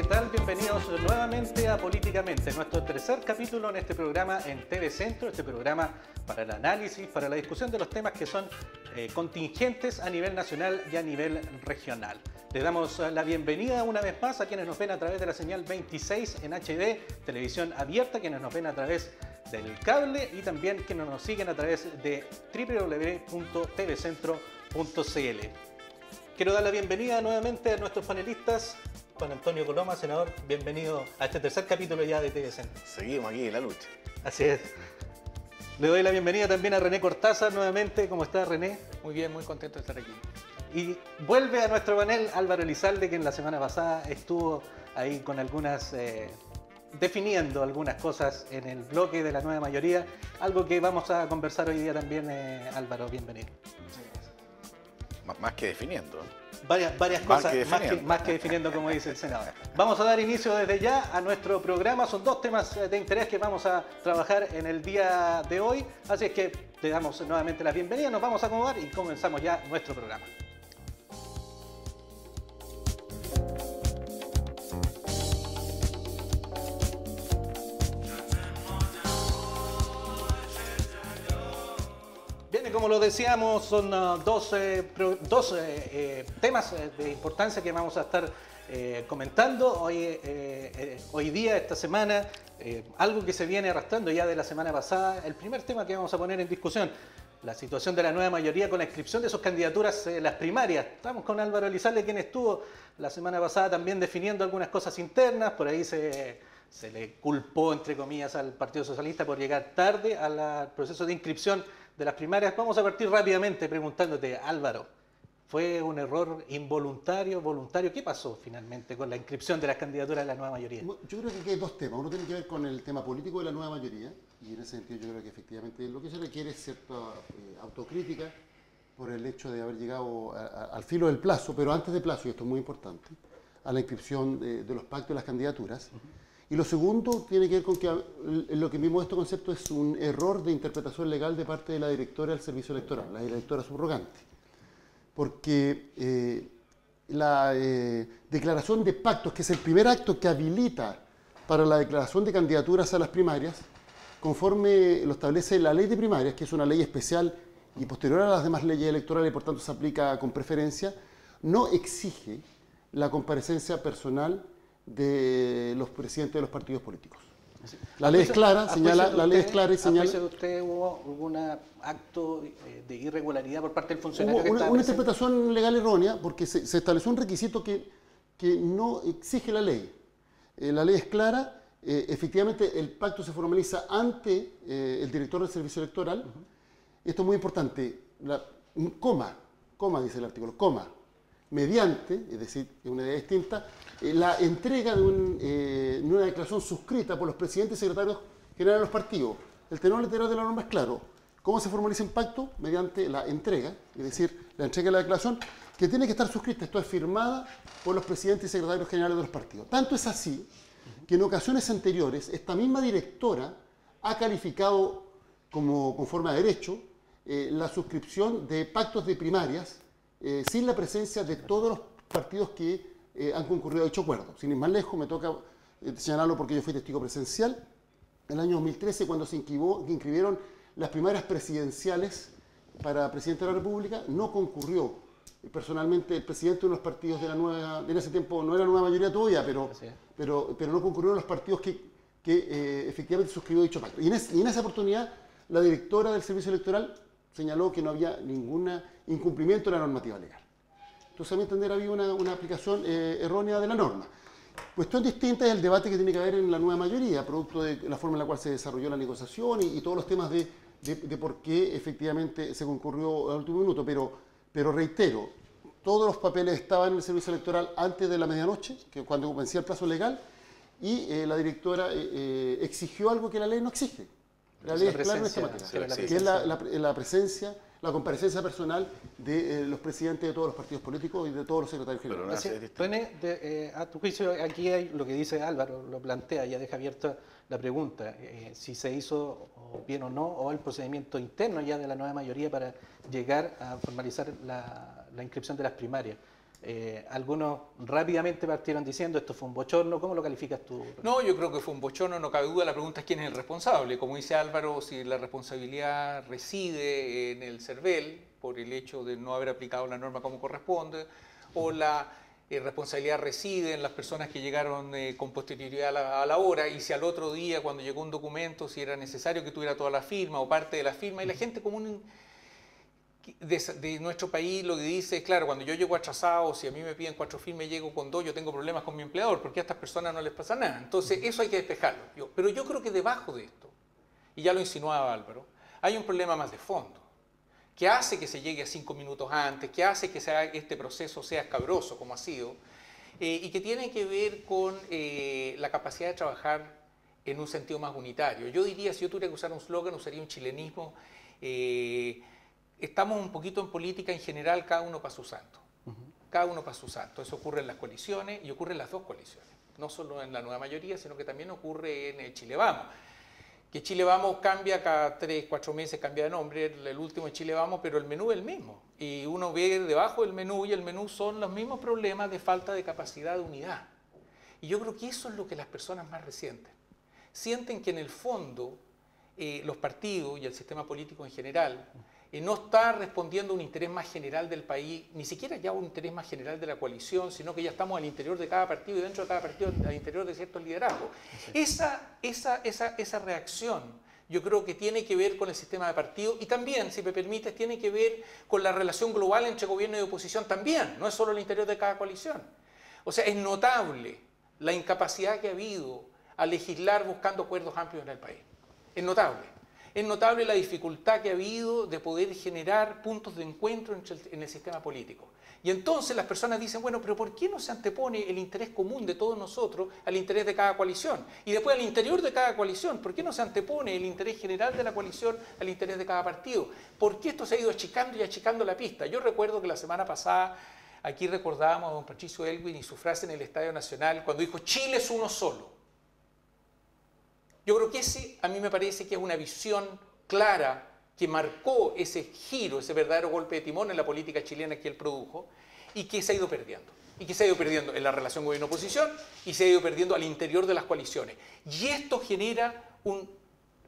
¿qué tal? Bienvenidos nuevamente a Políticamente, nuestro tercer capítulo en este programa en TV Centro, este programa para el análisis, para la discusión de los temas que son contingentes a nivel nacional y a nivel regional. Les damos la bienvenida una vez más a quienes nos ven a través de la señal 26 en HD, televisión abierta, quienes nos ven a través del cable y también quienes nos siguen a través de www.tvcentro.cl. Quiero dar la bienvenida nuevamente a nuestros panelistas. Juan Antonio Coloma, senador, bienvenido a este tercer capítulo ya de TV Centro. Seguimos aquí en la lucha. Así es. Le doy la bienvenida también a René Cortázar nuevamente. ¿Cómo está, René? Muy bien, muy contento de estar aquí. Y vuelve a nuestro panel Álvaro Elizalde, que en la semana pasada estuvo ahí con algunas... definiendo algunas cosas en el bloque de la nueva mayoría, algo que vamos a conversar hoy día también, Álvaro, bienvenido. Más que definiendo. Varias cosas, más que definiendo, como dice el senador. Vamos a dar inicio desde ya a nuestro programa. Son dos temas de interés que vamos a trabajar en el día de hoy. Así es que le damos nuevamente la bienvenida, nos vamos a acomodar y comenzamos ya nuestro programa. Como lo decíamos, son dos temas de importancia que vamos a estar comentando hoy día, esta semana, algo que se viene arrastrando ya de la semana pasada. El primer tema que vamos a poner en discusión, la situación de la nueva mayoría con la inscripción de sus candidaturas en las primarias. Estamos con Álvaro Elizalde, quien estuvo la semana pasada también definiendo algunas cosas internas. Por ahí se le culpó, entre comillas, al Partido Socialista por llegar tarde al proceso de inscripción de las primarias. Vamos a partir rápidamente preguntándote, Álvaro, ¿fue un error involuntario, voluntario? ¿Qué pasó finalmente con la inscripción de las candidaturas de la nueva mayoría? Yo creo que aquí hay dos temas. Uno tiene que ver con el tema político de la nueva mayoría, y en ese sentido yo creo que efectivamente lo que se requiere es cierta autocrítica por el hecho de haber llegado al filo del plazo, pero antes del plazo, y esto es muy importante, a la inscripción de los pactos de las candidaturas. Y lo segundo tiene que ver con que lo que vimos este concepto es un error de interpretación legal de parte de la directora del Servicio Electoral, la directora subrogante. Porque la declaración de pactos, que es el primer acto que habilita para la declaración de candidaturas a las primarias, conforme lo establece la ley de primarias, que es una ley especial y posterior a las demás leyes electorales y por tanto se aplica con preferencia, no exige la comparecencia personal de los presidentes de los partidos políticos. La ley es clara, señala, la ley es clara y señala... ¿A juicio de usted hubo algún acto de irregularidad por parte del funcionario? Hubo una interpretación legal errónea porque se estableció un requisito que no exige la ley. La ley es clara, efectivamente el pacto se formaliza ante el director del Servicio Electoral. Esto es muy importante, coma dice el artículo, mediante, es decir, es una idea distinta, la entrega de una declaración suscrita por los presidentes y secretarios generales de los partidos. El tenor literal de la norma es claro. ¿Cómo se formaliza un pacto? Mediante la entrega, es decir, la entrega de la declaración, que tiene que estar suscrita, esto es firmada por los presidentes y secretarios generales de los partidos. Tanto es así que en ocasiones anteriores esta misma directora ha calificado como conforme a derecho la suscripción de pactos de primarias sin la presencia de todos los partidos que han concurrido a dicho acuerdo. Sin ir más lejos, me toca señalarlo porque yo fui testigo presencial. En el año 2013, cuando se inscribieron las primarias presidenciales para presidente de la República, no concurrió personalmente el presidente de unos partidos de la nueva, en ese tiempo no era la nueva mayoría todavía, pero no concurrieron los partidos que efectivamente suscribió dicho pacto. Y en esa oportunidad, la directora del Servicio Electoral señaló que no había ningún incumplimiento de la normativa legal. Entonces, a mi entender, había una aplicación errónea de la norma. Cuestión distinta es el debate que tiene que haber en la nueva mayoría, producto de la forma en la cual se desarrolló la negociación y todos los temas de por qué efectivamente se concurrió al último minuto. Pero reitero, todos los papeles estaban en el Servicio Electoral antes de la medianoche, que cuando vencía el plazo legal, y la directora exigió algo que la ley no exige. La ley es clara en esta materia, que es la presencia, la comparecencia personal de los presidentes de todos los partidos políticos y de todos los secretarios generales. René, a tu juicio, aquí hay lo que dice Álvaro, lo plantea, ya deja abierta la pregunta, si se hizo bien o no, o el procedimiento interno ya de la nueva mayoría para llegar a formalizar la inscripción de las primarias. Algunos rápidamente partieron diciendo esto fue un bochorno. ¿Cómo lo calificas tú? No, yo creo que fue un bochorno, no cabe duda. La pregunta es quién es el responsable. Como dice Álvaro, si la responsabilidad reside en el CERVEL por el hecho de no haber aplicado la norma como corresponde, o la responsabilidad reside en las personas que llegaron con posterioridad a la hora, y si al otro día cuando llegó un documento, si era necesario que tuviera toda la firma o parte de la firma, y la gente común de nuestro país lo que dice es, claro, cuando yo llego atrasado, si a mí me piden 4 firmas y llego con 2, yo tengo problemas con mi empleador, porque a estas personas no les pasa nada. Entonces, eso hay que despejarlo. Pero yo creo que debajo de esto, y ya lo insinuaba Álvaro, hay un problema más de fondo, que hace que se llegue a 5 minutos antes, que hace que este proceso sea escabroso, como ha sido, y que tiene que ver con la capacidad de trabajar en un sentido más unitario. Yo diría, si yo tuviera que usar un slogan, usaría un chilenismo. Estamos un poquito en política en general, cada uno para su santo. Cada uno para su santo. Eso ocurre en las coaliciones y ocurre en las dos coaliciones. No solo en la nueva mayoría, sino que también ocurre en el Chile Vamos. Que Chile Vamos cambia cada 3, 4 meses, cambia de nombre, el último es Chile Vamos, pero el menú es el mismo. Y uno ve debajo del menú, y el menú son los mismos problemas de falta de capacidad de unidad. Y yo creo que eso es lo que las personas más resienten. Sienten que en el fondo los partidos y el sistema político en general no está respondiendo a un interés más general del país, ni siquiera ya a un interés más general de la coalición, sino que ya estamos al interior de cada partido y dentro de cada partido al interior de ciertos liderazgos. Esa reacción yo creo que tiene que ver con el sistema de partido y también, si me permites, tiene que ver con la relación global entre gobierno y oposición también, no es solo el interior de cada coalición. O sea, es notable la incapacidad que ha habido a legislar buscando acuerdos amplios en el país. Es notable. Es notable la dificultad que ha habido de poder generar puntos de encuentro en el sistema político. Y entonces las personas dicen, bueno, pero ¿por qué no se antepone el interés común de todos nosotros al interés de cada coalición? Y después al interior de cada coalición, ¿por qué no se antepone el interés general de la coalición al interés de cada partido? ¿Por qué esto se ha ido achicando y achicando la pista? Yo recuerdo que la semana pasada aquí recordábamos a don Patricio Elwin y su frase en el Estadio Nacional cuando dijo, Chile es uno solo. Yo creo que ese a mí me parece que es una visión clara que marcó ese giro, ese verdadero golpe de timón en la política chilena que él produjo y que se ha ido perdiendo. Y que se ha ido perdiendo en la relación gobierno-oposición y se ha ido perdiendo al interior de las coaliciones. Y esto genera un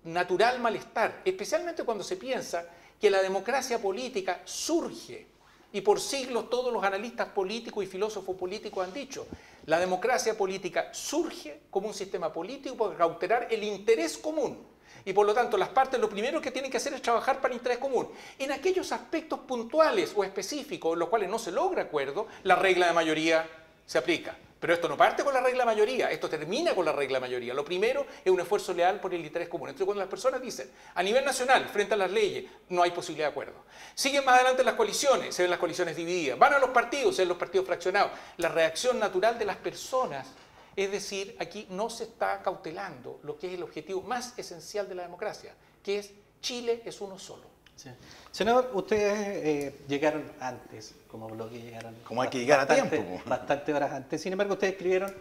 natural malestar, especialmente cuando se piensa que la democracia política surge. Y por siglos todos los analistas políticos y filósofos políticos han dicho, la democracia política surge como un sistema político para cautelar el interés común. Y por lo tanto las partes lo primero que tienen que hacer es trabajar para el interés común. En aquellos aspectos puntuales o específicos en los cuales no se logra acuerdo, la regla de mayoría se aplica. Pero esto no parte con la regla de mayoría, esto termina con la regla de mayoría. Lo primero es un esfuerzo leal por el interés común. Entonces, cuando las personas dicen, a nivel nacional, frente a las leyes, no hay posibilidad de acuerdo. Siguen más adelante las coaliciones, se ven las coaliciones divididas. Van a los partidos, se ven los partidos fraccionados. La reacción natural de las personas, es decir, aquí no se está cautelando lo que es el objetivo más esencial de la democracia, que es Chile es uno solo. Sí. Senador, ustedes llegaron antes, como bloque llegaron. Como hay que llegar a tiempo. Bastante horas antes. Sin embargo, ustedes escribieron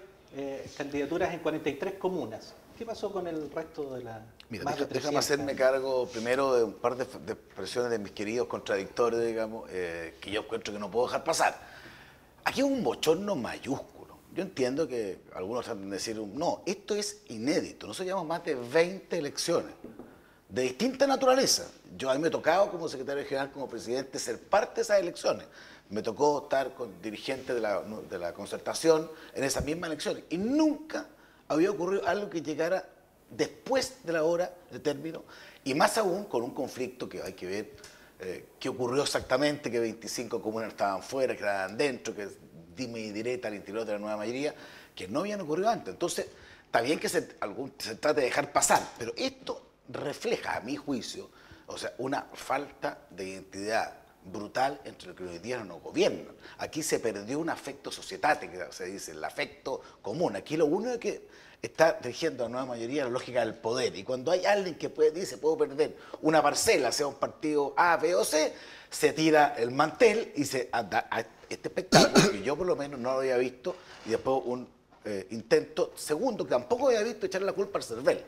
candidaturas en 43 comunas. ¿Qué pasó con el resto de la? Mira, déjame hacerme cargo primero de un par de expresiones de mis queridos contradictorios, digamos, que yo encuentro que no puedo dejar pasar. Aquí hubo un bochorno mayúsculo. Yo entiendo que algunos tratan de decir, no, esto es inédito. Nosotros llevamos más de 20 elecciones de distinta naturaleza. A mí me ha tocado como secretario general, como presidente, ser parte de esas elecciones. Me tocó estar con dirigentes de la concertación en esas mismas elecciones. Y nunca había ocurrido algo que llegara después de la hora de término, y más aún con un conflicto que hay que ver qué ocurrió exactamente, que 25 comunas estaban fuera, que estaban dentro, que dime y direta al interior de la nueva mayoría, que no habían ocurrido antes. Entonces, está bien que se trate de dejar pasar, pero esto refleja, a mi juicio, o sea, una falta de identidad brutal entre los que hoy día no gobiernan. Aquí se perdió un afecto societate, que se dice, el afecto común. Aquí lo único que está rigiendo a la nueva mayoría es la lógica del poder. Y cuando hay alguien que dice, puedo perder una parcela, sea un partido A, B o C, se tira el mantel y se da a este espectáculo, que yo por lo menos no lo había visto, y después un intento segundo, que tampoco había visto, echarle la culpa al CERVEL.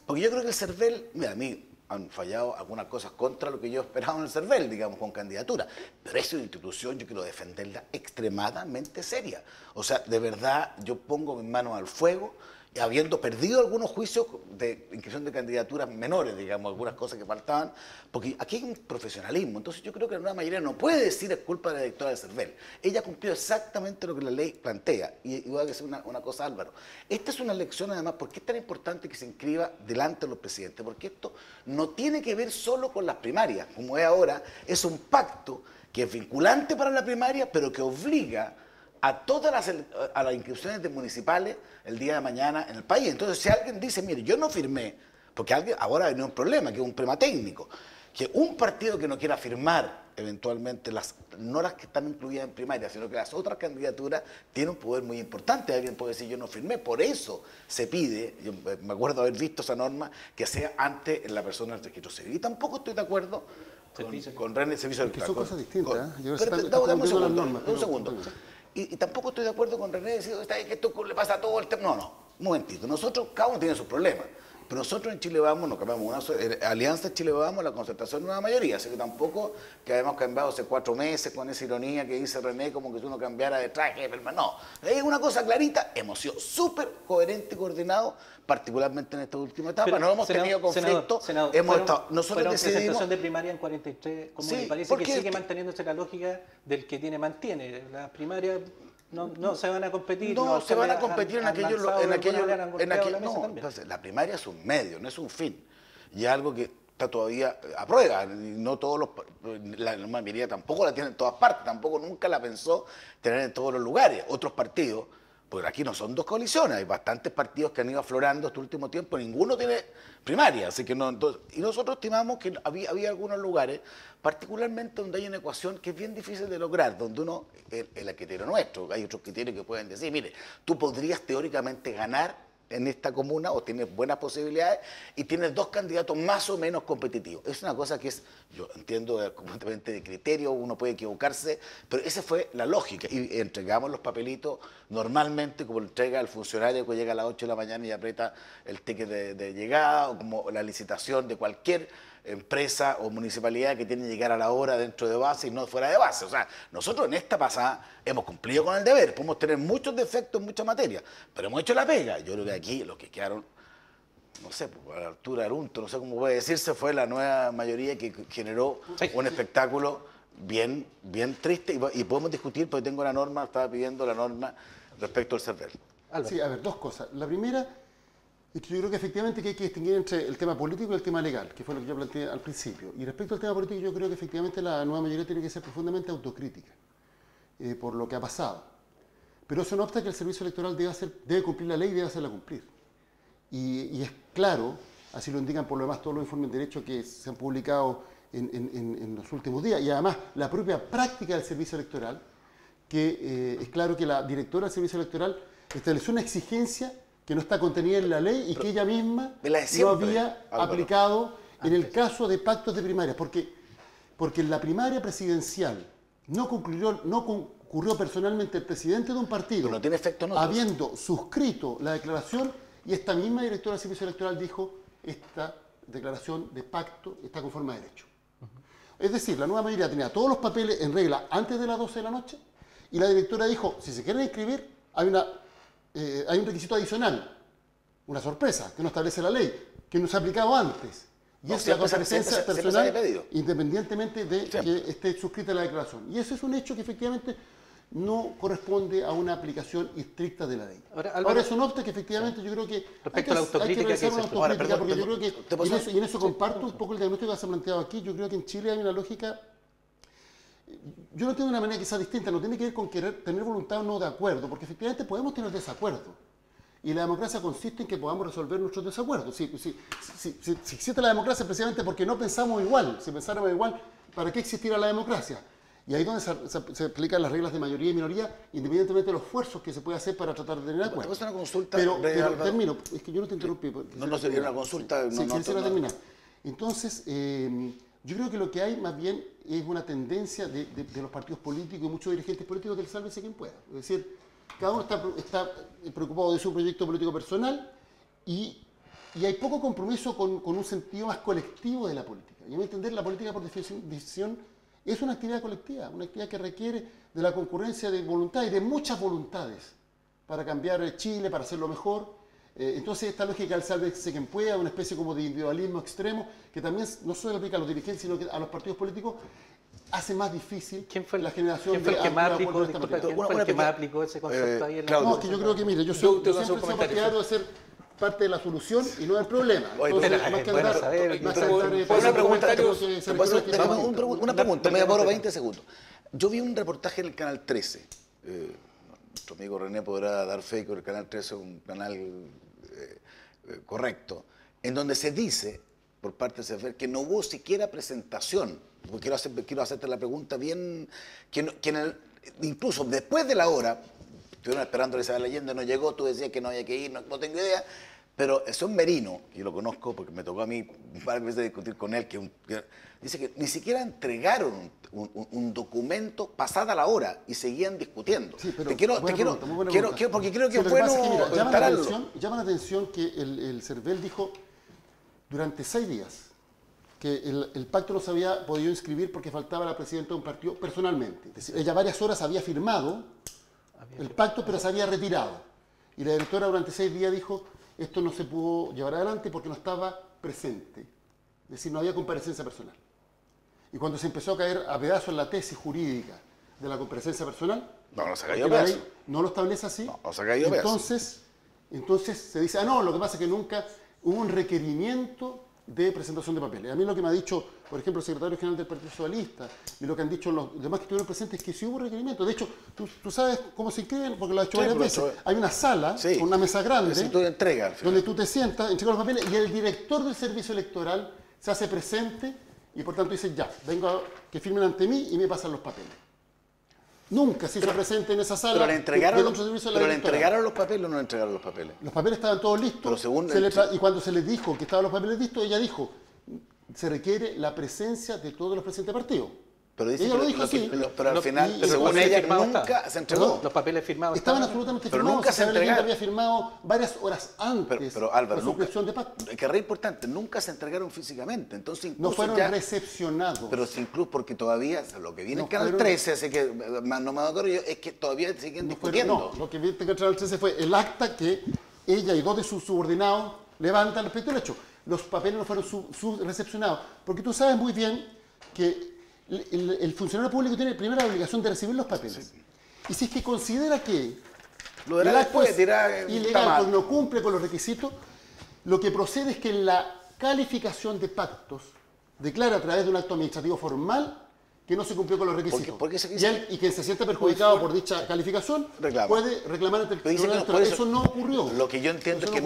Porque yo creo que el CERVEL, mira, a mí han fallado algunas cosas contra lo que yo esperaba en el CERVEL, digamos, con candidatura. Pero es una institución, yo quiero defenderla extremadamente seria. O sea, de verdad, yo pongo mis manos al fuego, y habiendo perdido algunos juicios de inscripción de candidaturas menores, digamos, algunas cosas que faltaban, porque aquí hay un profesionalismo. Entonces yo creo que la nueva mayoría no puede decir es culpa de la directora del CERVEL. Ella cumplió exactamente lo que la ley plantea. Y voy a decir una cosa, Álvaro. Esta es una elección, además, ¿por qué es tan importante que se inscriba delante de los presidentes? Porque esto no tiene que ver solo con las primarias, como es ahora, es un pacto que es vinculante para la primaria, pero que obliga a todas las inscripciones de municipales el día de mañana en el país. Entonces, si alguien dice, mire, yo no firmé, porque ahora hay un problema, que es un problema técnico, que un partido que no quiera firmar eventualmente no las que están incluidas en primaria, sino que las otras candidaturas tienen un poder muy importante. Alguien puede decir, yo no firmé, por eso se pide, yo me acuerdo haber visto esa norma, que sea antes en la persona del registro civil. Y tampoco estoy de acuerdo con René, servicio del Que son cosas distintas. Dame un segundo. Y tampoco estoy de acuerdo con René diciendo que esto le pasa a todo el tema. No, un momentito. Nosotros, cada uno tiene sus problemas. Pero nosotros en Chile Vamos, nos cambiamos una alianza Chile Vamos, la concertación nueva mayoría. Así que tampoco que habíamos cambiado hace 4 meses con esa ironía que dice René, como que si uno cambiara de traje. No, es una cosa clarita. Hemos sido súper coherentes y coordinados, particularmente en esta última etapa. No hemos tenido conflictos. Nosotros decidimos. Presentación de primaria en 43 comunas. Sí, y parece que sigue manteniéndose la lógica del que tiene, mantiene. Las primarias no se van a competir. No, se van a competir en aquellos. No, entonces, la primaria es un medio, no es un fin. Y es algo que está todavía a prueba. No todos la mayoría tampoco la tiene en todas partes, tampoco nunca la pensó tener en todos los lugares. Otros partidos, porque aquí no son 2 coaliciones, hay bastantes partidos que han ido aflorando este último tiempo, ninguno tiene primaria, así que no. Entonces, y nosotros estimamos que había algunos lugares, particularmente donde hay una ecuación que es bien difícil de lograr, donde el criterio nuestro, hay otros criterios que pueden decir, mire, tú podrías teóricamente ganar en esta comuna o tienes buenas posibilidades y tienes 2 candidatos más o menos competitivos. Es una cosa que yo entiendo completamente de criterio, uno puede equivocarse, pero esa fue la lógica. Y entregamos los papelitos normalmente como lo entrega el funcionario que llega a las 8 de la mañana y aprieta el ticket de llegada, o como la licitación de cualquier empresa o municipalidad que tiene que llegar a la hora dentro de base y no fuera de base. O sea, nosotros en esta pasada hemos cumplido con el deber, podemos tener muchos defectos en muchas materias, pero hemos hecho la pega. Yo creo que aquí los que quedaron, no sé, a la altura del unto, no sé cómo puede decirse, fue la nueva mayoría que generó un espectáculo bien triste y podemos discutir, porque tengo la norma, estaba pidiendo la norma respecto al CERVEL. Sí, a ver, 2 cosas. La primera, yo creo que efectivamente que hay que distinguir entre el tema político y el tema legal, que fue lo que yo planteé al principio. Y respecto al tema político, yo creo que efectivamente la nueva mayoría tiene que ser profundamente autocrítica por lo que ha pasado. Pero eso no obsta que el servicio electoral debe cumplir la ley y debe hacerla cumplir. Y es claro, así lo indican por lo demás todos los informes de derecho que se han publicado en los últimos días. Y además la propia práctica del servicio electoral, que es claro que la directora del servicio electoral estableció una exigencia que no está contenida en la ley y que ella misma no había aplicado en el caso de pactos de primaria, porque en la primaria presidencial no concurrió personalmente el presidente de un partido, no tiene efecto en habiendo suscrito la declaración, y esta misma directora del servicio electoral dijo, esta declaración de pacto está conforme a derecho. Es decir, la nueva mayoría tenía todos los papeles en regla antes de las 12 de la noche, y la directora dijo, si se quieren inscribir, hay un requisito adicional, una sorpresa, que no establece la ley, que no se ha aplicado antes. Y es la comparecencia personal, independientemente de que esté suscrita la declaración. Y ese es un hecho que efectivamente no corresponde a una aplicación estricta de la ley. Ahora eso no obsta que efectivamente yo creo que respecto a la autocrítica, hay que realizar una autocrítica, porque yo creo que, y en eso comparto un poco el diagnóstico que se ha planteado aquí. Yo creo que en Chile hay una lógica. Yo no tengo una manera quizá distinta, no tiene que ver con querer tener voluntad o no de acuerdo, porque efectivamente podemos tener desacuerdo. Y la democracia consiste en que podamos resolver nuestros desacuerdos. Si existe la democracia precisamente porque no pensamos igual. Si pensáramos igual, ¿para qué existiera la democracia? Y ahí es donde se aplican las reglas de mayoría y minoría, independientemente de los esfuerzos que se puede hacer para tratar de tener acuerdo. ¿Te una consulta? Pero termino, es que yo no te interrumpí. No sería una consulta. Quisiera terminar. Entonces, yo creo que lo que hay más bien es una tendencia de los partidos políticos y muchos dirigentes políticos del sálvese quien pueda. Es decir, cada uno está preocupado de su proyecto político personal y y hay poco compromiso con un sentido más colectivo de la política. Y a mi entender, la política por definición es una actividad colectiva, una actividad que requiere de la concurrencia de voluntad y de muchas voluntades para cambiar Chile, para hacerlo mejor. Entonces esta lógica del sálvese quien pueda, una especie como de individualismo extremo, que también no solo aplica a los dirigentes, sino que a los partidos políticos, hace más difícil la generación ¿quién fue el que más aplicó, materia. Ese concepto ahí en la... No, es que yo creo que, mire, yo siempre he sido partidario de ser parte de la solución y no del problema. Una pregunta, me demoro 20 segundos. Yo vi un reportaje en el Canal 13. Nuestro amigo René podrá dar fe que el Canal 13 es un canal correcto, en donde se dice, por parte de CEFER, que no hubo siquiera presentación. Porque quiero hacerte la pregunta bien, incluso después de la hora, estuvieron esperando a Isabel Allende, no llegó, tú decías que no había que ir, no tengo idea, pero Son Merino, y lo conozco porque me tocó a mí un par de veces discutir con él, que dice que ni siquiera entregaron un documento pasada la hora y seguían discutiendo. Sí, pero porque creo que es bueno llama la atención que el CERVEL dijo durante 6 días que el pacto no se había podido inscribir porque faltaba la presidenta de un partido personalmente. Es decir, ella varias horas había firmado el pacto, pero se había retirado. Y la directora durante 6 días dijo, esto no se pudo llevar adelante porque no estaba presente. Es decir, no había comparecencia personal. Y cuando se empezó a caer a pedazos en la tesis jurídica de la comparecencia personal, no se ha caído pedazos. No lo establece así. No se ha caído entonces se dice, no, lo que pasa es que nunca hubo un requerimiento de presentación de papeles. A mí lo que me ha dicho, por ejemplo, el secretario general del Partido Socialista y lo que han dicho los demás que estuvieron presentes es que sí hubo requerimiento. De hecho, tú sabes cómo se inscriben, porque lo has hecho varias veces. Hay una sala con una mesa grande donde tú te sientas, entregas los papeles y el director del servicio electoral se hace presente y por tanto dice, ya, vengo a que firmen ante mí y me pasan los papeles. Nunca se hizo presente en esa sala. ¿Pero le entregaron los papeles o no le entregaron los papeles? Los papeles estaban todos listos. Y cuando se les dijo que estaban los papeles listos, ella dijo, se requiere la presencia de todos los presidentes de partido. Pero dice ella lo dijo así. Pero al final, según ella, nunca se entregó. Los papeles firmados estaban absolutamente firmados. Pero nunca se entregaron. Había firmado varias horas antes pero Álvaro, de su suscripción de pacto. Es que es re importante, nunca se entregaron físicamente. Entonces, no fueron recepcionados. Pero incluso porque todavía, lo que viene en Canal 13, así que no me acuerdo yo, es que todavía siguen discutiendo. Lo que viene en Canal 13 fue el acta que ella y 2 de sus subordinados levantan respecto al hecho. Los papeles no fueron recepcionados. Porque tú sabes muy bien que el funcionario público tiene primero la obligación de recibir los papeles. Sí. Y si es que considera que lo de después ilegal porque no cumple con los requisitos, lo que procede es que en la calificación de pactos declara a través de un acto administrativo formal que no se cumplió con los requisitos. Y quien se siente perjudicado por dicha calificación puede reclamar ante el tribunal electoral. Eso no ocurrió. Lo que yo entiendo es que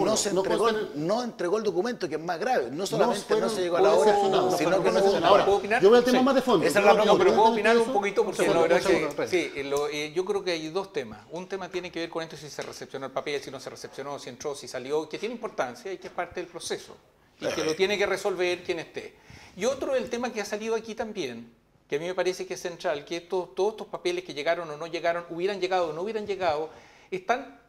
no entregó el documento, que es más grave. No solamente no se llegó a la hora, sino que no hubo. Ahora, yo voy al tema más de fondo. No, pero puedo opinar un poquito porque la verdad que yo creo que hay 2 temas. Un tema tiene que ver con esto, si se recepcionó el papel, si no se recepcionó, si entró, si salió, que tiene importancia y que es parte del proceso. Y que lo tiene que resolver quien esté. Y otro, el tema que ha salido aquí también, que a mí me parece que es central, que todos estos papeles que llegaron o no llegaron, hubieran llegado o no hubieran llegado, están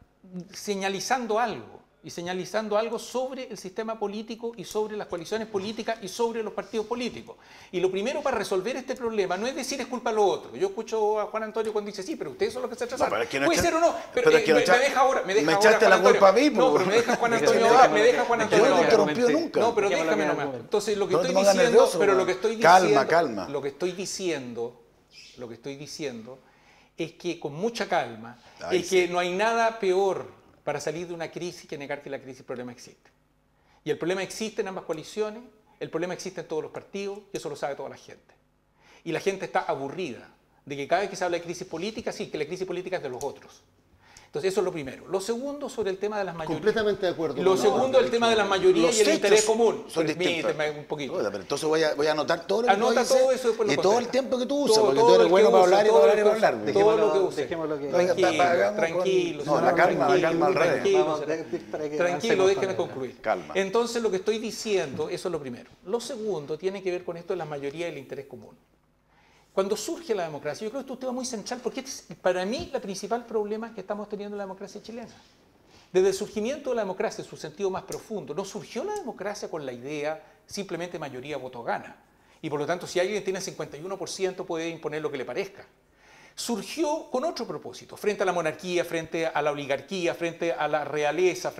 señalizando algo, y señalizando algo sobre el sistema político y sobre las coaliciones políticas y sobre los partidos políticos. Y lo primero para resolver este problema no es decir es culpa de lo otro. Yo escucho a Juan Antonio cuando dice, sí, pero ustedes son los que se atrasaron. Puede ser o no, pero me deja ahora. Me echaste la culpa a mí. No, pero me deja Juan Antonio. Yo no interrumpió nunca. No, pero déjame nomás. Entonces lo que estoy diciendo, pero lo que estoy diciendo, calma. Lo que estoy diciendo es que con mucha calma, es que no hay nada peor para salir de una crisis que negar que la crisis, el problema existe. Y el problema existe en ambas coaliciones, el problema existe en todos los partidos, y eso lo sabe toda la gente. Y la gente está aburrida de que cada vez que se habla de crisis política, sí, que la crisis política es de los otros. Entonces eso es lo primero. Lo segundo, sobre el tema de las mayorías. Completamente de acuerdo. Lo segundo, el tema de las mayorías y el interés común. Permíteme un poquito. Pero entonces voy a anotar todo lo que Anota tú dices todo eso después lo y todo el tiempo que tú usas, porque todo tú eres bueno para hablar y para hablar. Todo lo que uses. Tranquilo. No, la calma al revés. Tranquilo, déjeme concluir. Calma. Entonces lo que estoy diciendo, eso es lo primero. Lo segundo tiene que ver con esto de las mayorías y el interés común. Cuando surge la democracia, yo creo que esto es un tema muy central, porque este es para mí el principal problema que estamos teniendo en la democracia chilena. Desde el surgimiento de la democracia, en su sentido más profundo, no surgió la democracia con la idea simplemente mayoría voto gana. Y por lo tanto, si alguien tiene 51%, puede imponer lo que le parezca. Surgió con otro propósito, frente a la monarquía, frente a la oligarquía, frente a la realeza,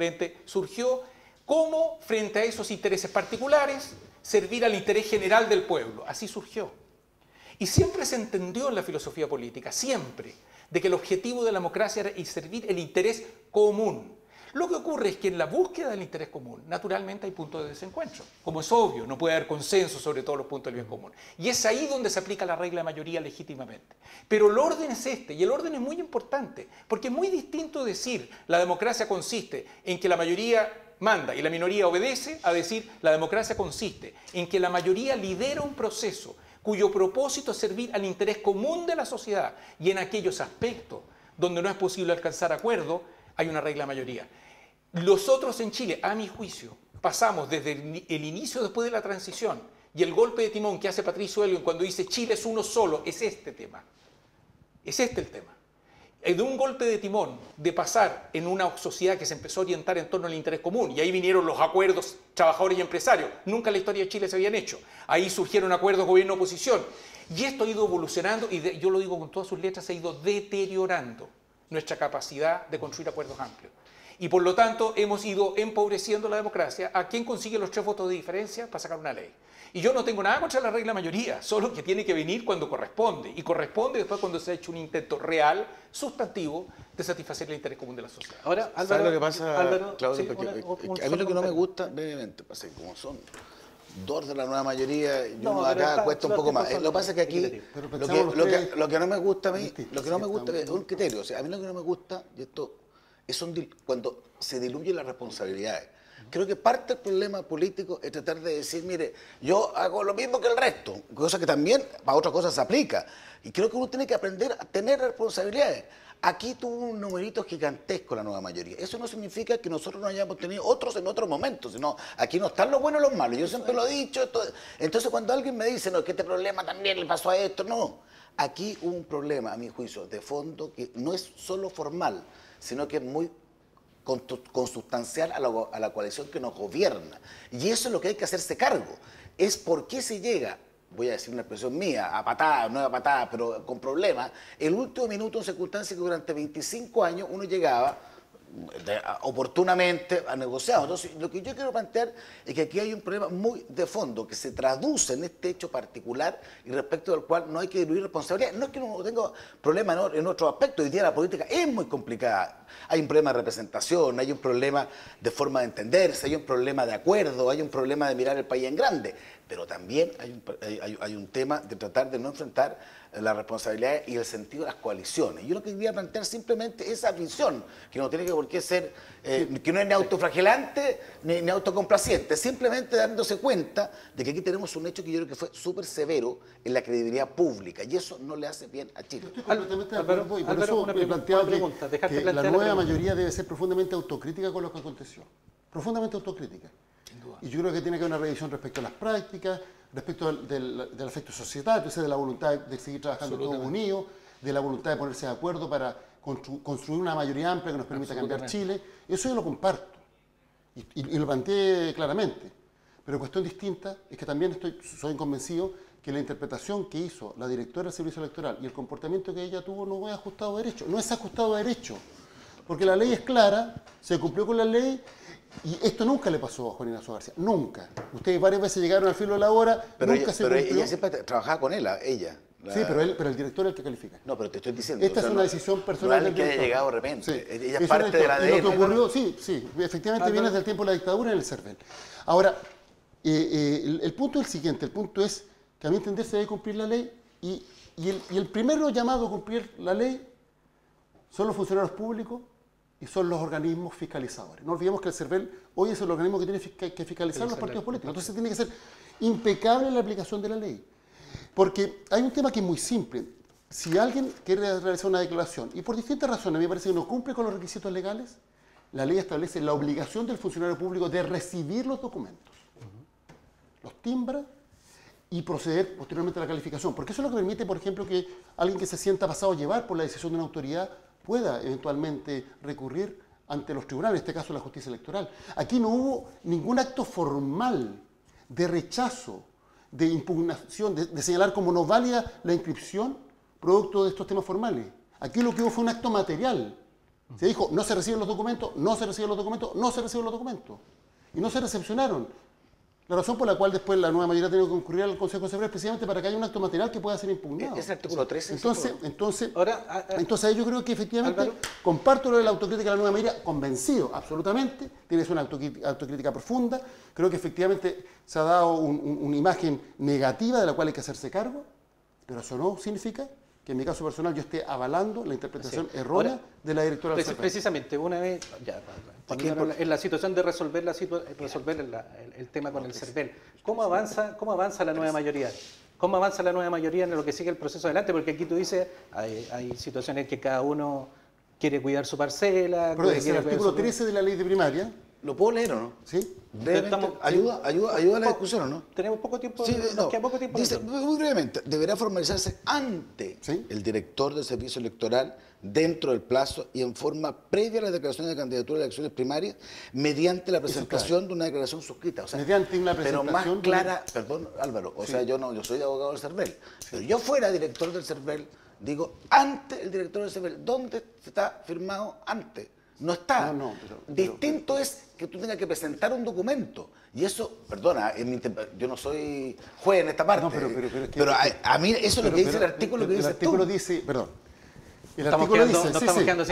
surgió como, frente a esos intereses particulares, servir al interés general del pueblo. Así surgió. Y siempre se entendió en la filosofía política, siempre, de que el objetivo de la democracia era servir el interés común. Lo que ocurre es que en la búsqueda del interés común, naturalmente hay puntos de desencuentro. Como es obvio, no puede haber consenso sobre todos los puntos del bien común. Y es ahí donde se aplica la regla de mayoría legítimamente. Pero el orden es este, y el orden es muy importante, porque es muy distinto decir la democracia consiste en que la mayoría manda y la minoría obedece, a decir la democracia consiste en que la mayoría lidera un proceso cuyo propósito es servir al interés común de la sociedad, y en aquellos aspectos donde no es posible alcanzar acuerdo, hay una regla de mayoría. Nosotros en Chile, a mi juicio, pasamos desde el inicio después de la transición y el golpe de timón que hace Patricio Elwin cuando dice Chile es uno solo, es este tema. Es este el tema. De un golpe de timón, de pasar en una sociedad que se empezó a orientar en torno al interés común, y ahí vinieron los acuerdos trabajadores y empresarios, nunca en la historia de Chile se habían hecho, ahí surgieron acuerdos gobierno-oposición, y esto ha ido evolucionando, y yo lo digo con todas sus letras, se ha ido deteriorando nuestra capacidad de construir acuerdos amplios. Y por lo tanto hemos ido empobreciendo la democracia a quien consigue los 3 votos de diferencia para sacar una ley. Y yo no tengo nada contra la regla de mayoría, solo que tiene que venir cuando corresponde. Y corresponde después cuando se ha hecho un intento real, sustantivo, de satisfacer el interés común de la sociedad. Ahora, Álvaro, ¿sabes lo que pasa, Álvaro, Claudio? sí, Porque a mí lo que no me gusta, brevemente, pasa que como son 2 de la nueva mayoría y No, uno pero acá está- cuesta un los poco más. tiempos son Lo que pasa es que aquí, equitativos. Pero lo que no me gusta a mí, distinto, lo que no me sí, gusta es estamos- un criterio. O sea, a mí lo que no me gusta, y esto es cuando se diluyen las responsabilidades. Creo que parte del problema político es tratar de decir, mire, yo hago lo mismo que el resto, cosa que también para otras cosas se aplica. Y creo que uno tiene que aprender a tener responsabilidades. Aquí tuvo un numerito gigantesco la nueva mayoría. Eso no significa que nosotros no hayamos tenido otros en otros momentos, sino aquí no están los buenos y los malos. Yo siempre lo he dicho. Entonces cuando alguien me dice, no, que este problema también le pasó a esto, no. Aquí hubo un problema, a mi juicio, de fondo que no es solo formal, sino que es muy consustancial a la coalición que nos gobierna. Y eso es lo que hay que hacerse cargo. Es por qué se llega, voy a decir una expresión mía, a patada, no a patada, pero con problemas, el último minuto en circunstancias que durante 25 años uno llegaba oportunamente a negociar. Entonces, lo que yo quiero plantear es que aquí hay un problema muy de fondo que se traduce en este hecho particular y respecto del cual no hay que diluir responsabilidad. No es que no tenga problemas en otros aspectos. Hoy día la política es muy complicada. Hay un problema de representación, hay un problema de forma de entenderse, hay un problema de acuerdo, hay un problema de mirar el país en grande. Pero también hay un tema de tratar de no enfrentar la responsabilidad y el sentido de las coaliciones. Yo lo que quería plantear simplemente esa visión, que no tiene que por qué ser, que no es ni autoflagelante ni autocomplaciente, simplemente dándose cuenta de que aquí tenemos un hecho que yo creo que fue súper severo en la credibilidad pública, y eso no le hace bien a Chile. Estoy completamente de Álvaro, acuerdo, y por Álvaro, eso una he planteado pregunta, dejaste que la plantear la nueva pregunta. mayoría debe ser profundamente autocrítica con lo que aconteció. Profundamente autocrítica. Y yo creo que tiene que haber una revisión respecto a las prácticas, respecto del afecto societario, o sea, de la voluntad de seguir trabajando todos unidos, de la voluntad de ponerse de acuerdo para construir una mayoría amplia que nos permita cambiar Chile. Eso yo lo comparto y lo planteé claramente. Pero cuestión distinta es que también soy convencido que la interpretación que hizo la directora del Servicio Electoral y el comportamiento que ella tuvo no es ajustado a derecho. No es ajustado a derecho. Porque la ley es clara, se cumplió con la ley. Y esto nunca le pasó a Juan Ignacio García, nunca. Ustedes varias veces llegaron al filo de la hora, Pero nunca se cumplió. ella siempre trabajaba con él, ella. Sí, pero el director es el que califica. No, pero te estoy diciendo. Esta es una decisión personal no es del que haya director. llegado de repente. Sí. Ella es un parte de la director. Y lo que ADN. ocurrió, sí, efectivamente viene desde el tiempo de la dictadura en el CERVEL. Ahora, el punto es el siguiente, el punto es que a mi entender se debe cumplir la ley y el primero llamado a cumplir la ley son los funcionarios públicos y son los organismos fiscalizadores. No olvidemos que el CERVEL hoy es el organismo que tiene que fiscalizar los partidos políticos. Entonces tiene que ser impecable la aplicación de la ley. Porque hay un tema que es muy simple. Si alguien quiere realizar una declaración y por distintas razones a mí me parece que no cumple con los requisitos legales, la ley establece la obligación del funcionario público de recibir los documentos, los timbra y proceder posteriormente a la calificación. Porque eso es lo que permite, por ejemplo, que alguien que se sienta pasado a llevar por la decisión de una autoridad pueda eventualmente recurrir ante los tribunales, en este caso la justicia electoral. Aquí no hubo ningún acto formal de rechazo, de impugnación, de señalar como no válida la inscripción producto de estos temas formales. Aquí lo que hubo fue un acto material. Se dijo, no se reciben los documentos, no se reciben los documentos, no se reciben los documentos. Y no se recepcionaron. La razón por la cual después la nueva mayoría ha tenido que concurrir al Consejo de Seguridad es precisamente para que haya un acto material que pueda ser impugnado. Es el artículo 13. Entonces yo creo que efectivamente Álvaro, comparto lo de la autocrítica de la nueva mayoría, convencido absolutamente, tienes una autocrítica profunda, creo que efectivamente se ha dado una imagen negativa de la cual hay que hacerse cargo, pero eso no significa que en mi caso personal yo esté avalando la interpretación errónea de la directora del CERVEL. Precisamente, una vez, en la situación de resolver el tema con el CERVEL, ¿cómo avanza la nueva mayoría? ¿Cómo avanza la nueva mayoría en lo que sigue el proceso adelante? Porque aquí tú dices, hay situaciones en que cada uno quiere cuidar su parcela. Pero es el artículo 13 de la ley de primaria. ¿Lo puedo leer o no? Sí. Ayuda a la discusión, ¿o no? Tenemos poco tiempo. Sí, nos queda poco tiempo. Dice, muy brevemente, deberá formalizarse ante el director del servicio electoral dentro del plazo y en forma previa a la declaración de candidatura de elecciones primarias mediante la presentación de una declaración suscrita. O sea, mediante una presentación. Pero más clara, perdón Álvaro, sea, yo soy abogado del CERVEL, pero yo fuera director del CERVEL, digo, ante el director del CERVEL, ¿dónde está firmado ante? No está. Distinto es que tú tengas que presentar un documento. Y eso, perdona, yo no soy juez en esta parte. No, pero a mí eso es lo que dice el artículo que dice tú. El artículo dice, perdón. El artículo dice,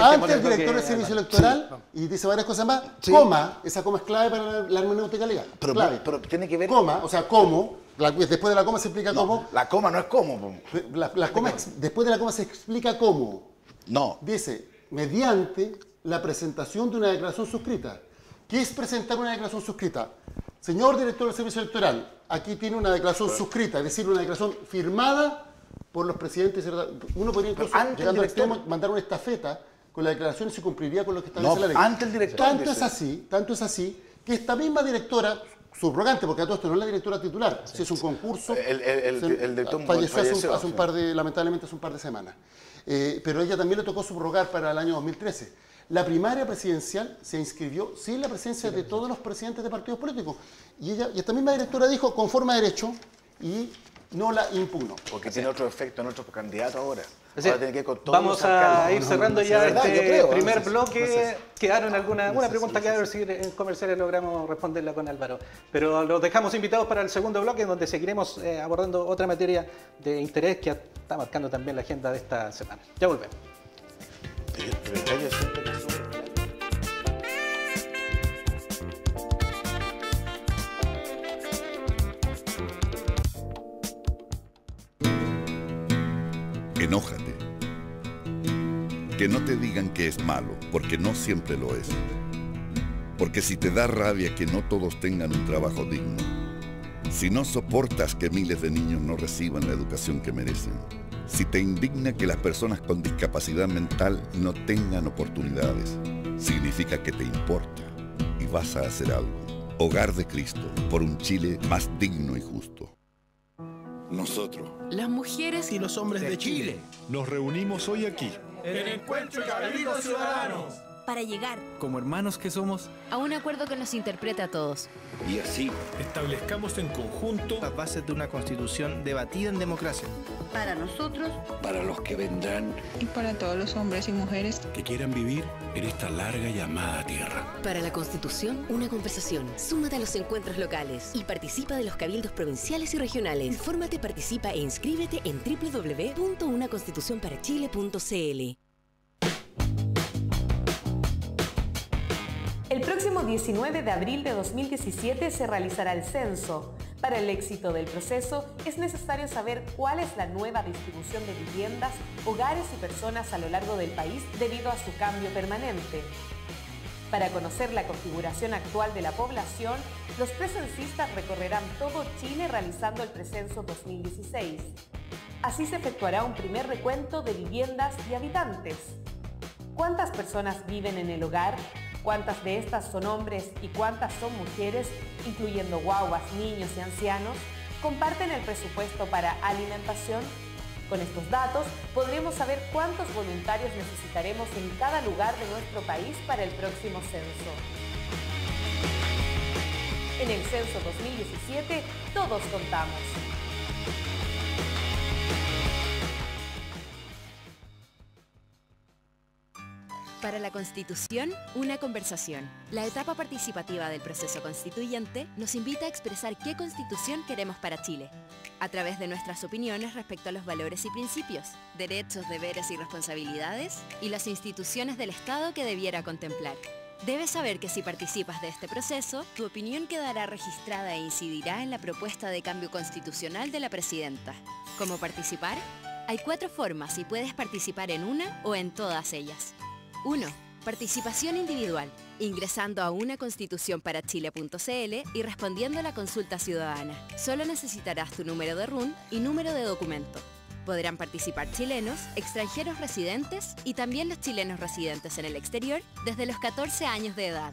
ante el director del servicio electoral, y dice varias cosas más, coma, esa coma es clave para la hermenéutica legal. Pero tiene que ver... Coma, o sea, cómo, después de la coma se explica cómo. La coma no es cómo. Después de la coma se explica cómo. No. Dice, mediante la presentación de una declaración suscrita. ¿Qué es presentar una declaración suscrita? Señor director del servicio electoral, aquí tiene una declaración suscrita, es decir, una declaración firmada por los presidentes. Uno podría incluso, llegando al extremo, mandar una estafeta con la declaración y se cumpliría con lo que establece la ley. Ante el director. Tanto es así, que esta misma directora, subrogante, porque a todo esto no es la directora titular, si es un concurso, falleció lamentablemente hace un par de semanas. Pero a ella también le tocó subrogar para el año 2013. La primaria presidencial se inscribió sin la presencia de todos los presidentes de partidos políticos. Y esta misma directora dijo, conforme a derecho, y no la impugnó. Porque tiene otro efecto en otro candidato ahora. Vamos a ir cerrando ya este primer bloque. Quedaron una pregunta que a ver si en comerciales logramos responderla con Álvaro. Pero los dejamos invitados para el segundo bloque, donde seguiremos abordando otra materia de interés que está marcando también la agenda de esta semana. Ya volvemos. Enójate. Que no te digan que es malo, porque no siempre lo es. Porque si te da rabia que no todos tengan un trabajo digno, si no soportas que miles de niños no reciban la educación que merecen, si te indigna que las personas con discapacidad mental no tengan oportunidades, significa que te importa y vas a hacer algo. Hogar de Cristo, por un Chile más digno y justo. Nosotros, las mujeres y los hombres de Chile, nos reunimos hoy aquí en el Encuentro de Cabildos Ciudadanos para llegar, como hermanos que somos, a un acuerdo que nos interprete a todos. Y así establezcamos en conjunto las bases de una constitución debatida en democracia. Para nosotros, para los que vendrán y para todos los hombres y mujeres que quieran vivir en esta larga y amada tierra. Para la Constitución, una conversación. Súmate a los encuentros locales y participa de los cabildos provinciales y regionales. Infórmate, participa e inscríbete en www.unaconstitucionparachile.cl. El próximo 19 de abril de 2017 se realizará el censo. Para el éxito del proceso es necesario saber cuál es la nueva distribución de viviendas, hogares y personas a lo largo del país debido a su cambio permanente. Para conocer la configuración actual de la población, los precensistas recorrerán todo Chile realizando el precenso 2016. Así se efectuará un primer recuento de viviendas y habitantes. ¿Cuántas personas viven en el hogar? ¿Cuántas de estas son hombres y cuántas son mujeres, incluyendo guaguas, niños y ancianos? ¿Comparten el presupuesto para alimentación? Con estos datos podremos saber cuántos voluntarios necesitaremos en cada lugar de nuestro país para el próximo censo. En el censo 2017, todos contamos. Para la Constitución, una conversación. La etapa participativa del proceso constituyente nos invita a expresar qué Constitución queremos para Chile, a través de nuestras opiniones respecto a los valores y principios, derechos, deberes y responsabilidades, y las instituciones del Estado que debiera contemplar. Debes saber que si participas de este proceso, tu opinión quedará registrada e incidirá en la propuesta de cambio constitucional de la Presidenta. ¿Cómo participar? Hay 4 formas y puedes participar en una o en todas ellas. 1. Participación individual, ingresando a unaconstitucionparachile.cl y respondiendo a la consulta ciudadana. Solo necesitarás tu número de RUN y número de documento. Podrán participar chilenos, extranjeros residentes y también los chilenos residentes en el exterior desde los 14 años de edad.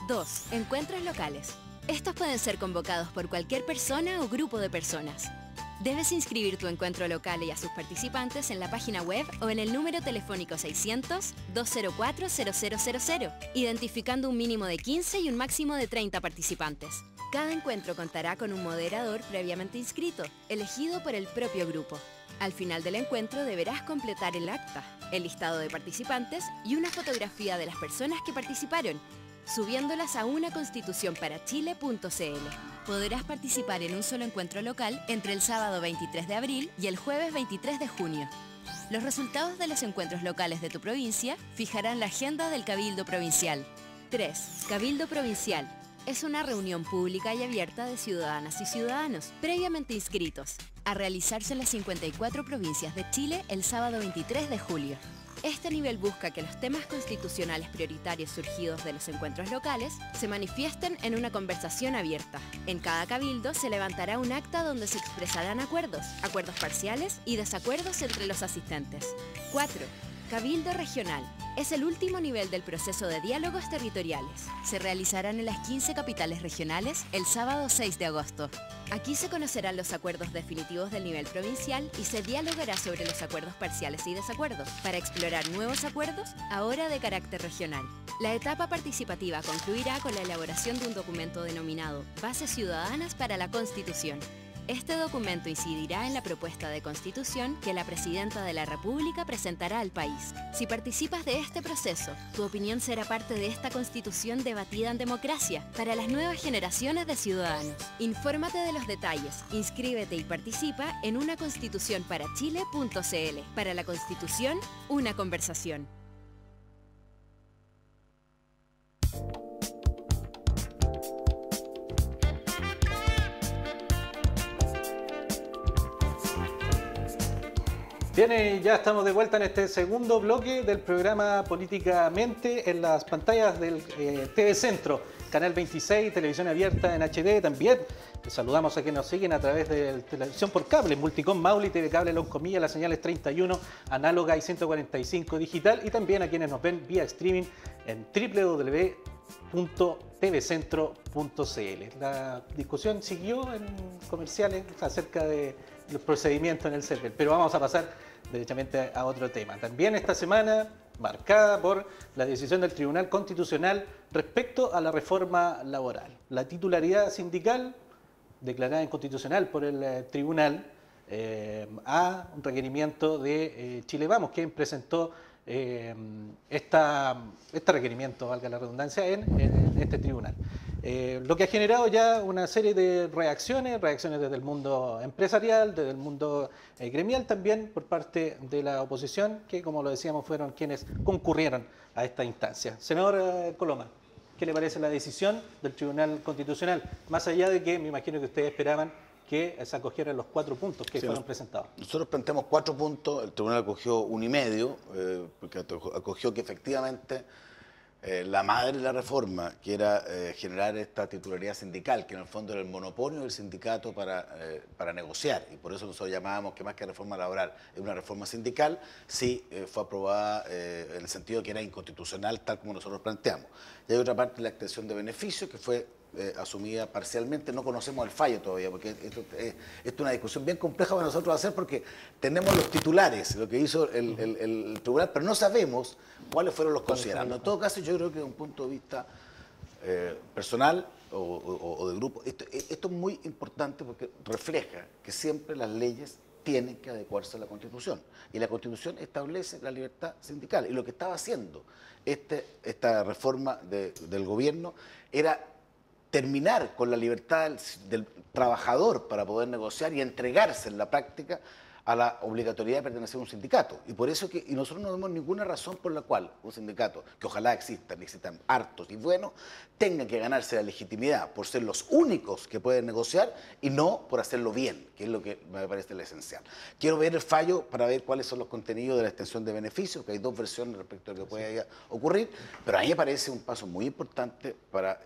2. Encuentros locales. Estos pueden ser convocados por cualquier persona o grupo de personas. Debes inscribir tu encuentro local y a sus participantes en la página web o en el número telefónico 600-204-0000, identificando un mínimo de 15 y un máximo de 30 participantes. Cada encuentro contará con un moderador previamente inscrito, elegido por el propio grupo. Al final del encuentro deberás completar el acta, el listado de participantes y una fotografía de las personas que participaron, subiéndolas a unaconstitucionparachile.cl. Podrás participar en un solo encuentro local entre el sábado 23 de abril y el jueves 23 de junio. Los resultados de los encuentros locales de tu provincia fijarán la agenda del Cabildo Provincial. 3. Cabildo Provincial. Es una reunión pública y abierta de ciudadanas y ciudadanos previamente inscritos, a realizarse en las 54 provincias de Chile el sábado 23 de julio. Este nivel busca que los temas constitucionales prioritarios surgidos de los encuentros locales se manifiesten en una conversación abierta. En cada cabildo se levantará un acta donde se expresarán acuerdos parciales y desacuerdos entre los asistentes. 4. Cabildo Regional. Es el último nivel del proceso de diálogos territoriales. Se realizarán en las 15 capitales regionales el sábado 6 de agosto. Aquí se conocerán los acuerdos definitivos del nivel provincial y se dialogará sobre los acuerdos parciales y desacuerdos para explorar nuevos acuerdos, ahora de carácter regional. La etapa participativa concluirá con la elaboración de un documento denominado Bases Ciudadanas para la Constitución. Este documento incidirá en la propuesta de Constitución que la Presidenta de la República presentará al país. Si participas de este proceso, tu opinión será parte de esta Constitución debatida en democracia para las nuevas generaciones de ciudadanos. Infórmate de los detalles, inscríbete y participa en unaconstitucionparachile.cl. Para la Constitución, una conversación. Bien, ya estamos de vuelta en este segundo bloque del programa Políticamente en las pantallas del TV Centro, Canal 26, televisión abierta en HD también. Les saludamos a quienes nos siguen a través de televisión por cable, Multicom, Mauli, TV Cable, Loncomilla, las señales 31, análoga y 145 digital, y también a quienes nos ven vía streaming en www.tvcentro.cl. La discusión siguió en comerciales acerca de los procedimientos en el server, pero vamos a pasar derechamente a otro tema. También esta semana marcada por la decisión del Tribunal Constitucional respecto a la reforma laboral. La titularidad sindical declarada inconstitucional por el Tribunal a un requerimiento de Chile Vamos, quien presentó este requerimiento, valga la redundancia, en este tribunal. Lo que ha generado ya una serie de reacciones desde el mundo empresarial, desde el mundo gremial también, por parte de la oposición, que como lo decíamos fueron quienes concurrieron a esta instancia. Senador Coloma, ¿qué le parece la decisión del Tribunal Constitucional? Más allá de que me imagino que ustedes esperaban que se acogieran los 4 puntos que fueron presentados. Nosotros planteamos 4 puntos, el tribunal acogió 1,5, porque acogió que efectivamente la madre de la reforma, que era generar esta titularidad sindical, que en el fondo era el monopolio del sindicato para negociar, y por eso nosotros llamábamos que más que reforma laboral es una reforma sindical, sí fue aprobada en el sentido que era inconstitucional, tal como nosotros planteamos. Y hay otra parte, la extensión de beneficios, que fue asumida parcialmente. No conocemos el fallo todavía, porque esto es una discusión bien compleja para nosotros hacer, porque tenemos los titulares, lo que hizo el tribunal, pero no sabemos cuáles fueron los considerados. En todo caso, yo creo que desde un punto de vista personal o de grupo, esto es muy importante porque refleja que siempre las leyes tienen que adecuarse a la Constitución. Y la Constitución establece la libertad sindical. Y lo que estaba haciendo esta reforma del gobierno era terminar con la libertad del trabajador para poder negociar y entregarse en la práctica a la obligatoriedad de pertenecer a un sindicato. Y por eso y nosotros no vemos ninguna razón por la cual un sindicato, que ojalá existan hartos y buenos, tengan que ganarse la legitimidad por ser los únicos que pueden negociar y no por hacerlo bien, que es lo que me parece lo esencial. Quiero ver el fallo para ver cuáles son los contenidos de la extensión de beneficios, que hay dos versiones respecto a lo que puede ocurrir, pero a mí me parece un paso muy importante para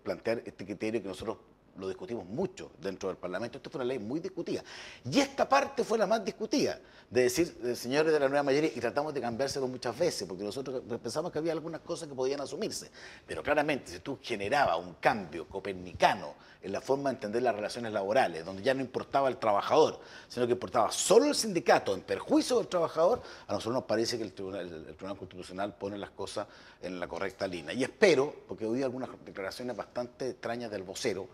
plantear este criterio que nosotros lo discutimos mucho dentro del Parlamento. Esto fue una ley muy discutida. Y esta parte fue la más discutida, de decir, señores de la nueva mayoría, y tratamos de cambiárselo muchas veces, porque nosotros pensamos que había algunas cosas que podían asumirse. Pero claramente, si tú generabas un cambio copernicano en la forma de entender las relaciones laborales, donde ya no importaba el trabajador, sino que importaba solo el sindicato en perjuicio del trabajador, a nosotros nos parece que el Tribunal Constitucional pone las cosas en la correcta línea. Y espero, porque he oído algunas declaraciones bastante extrañas del vocero,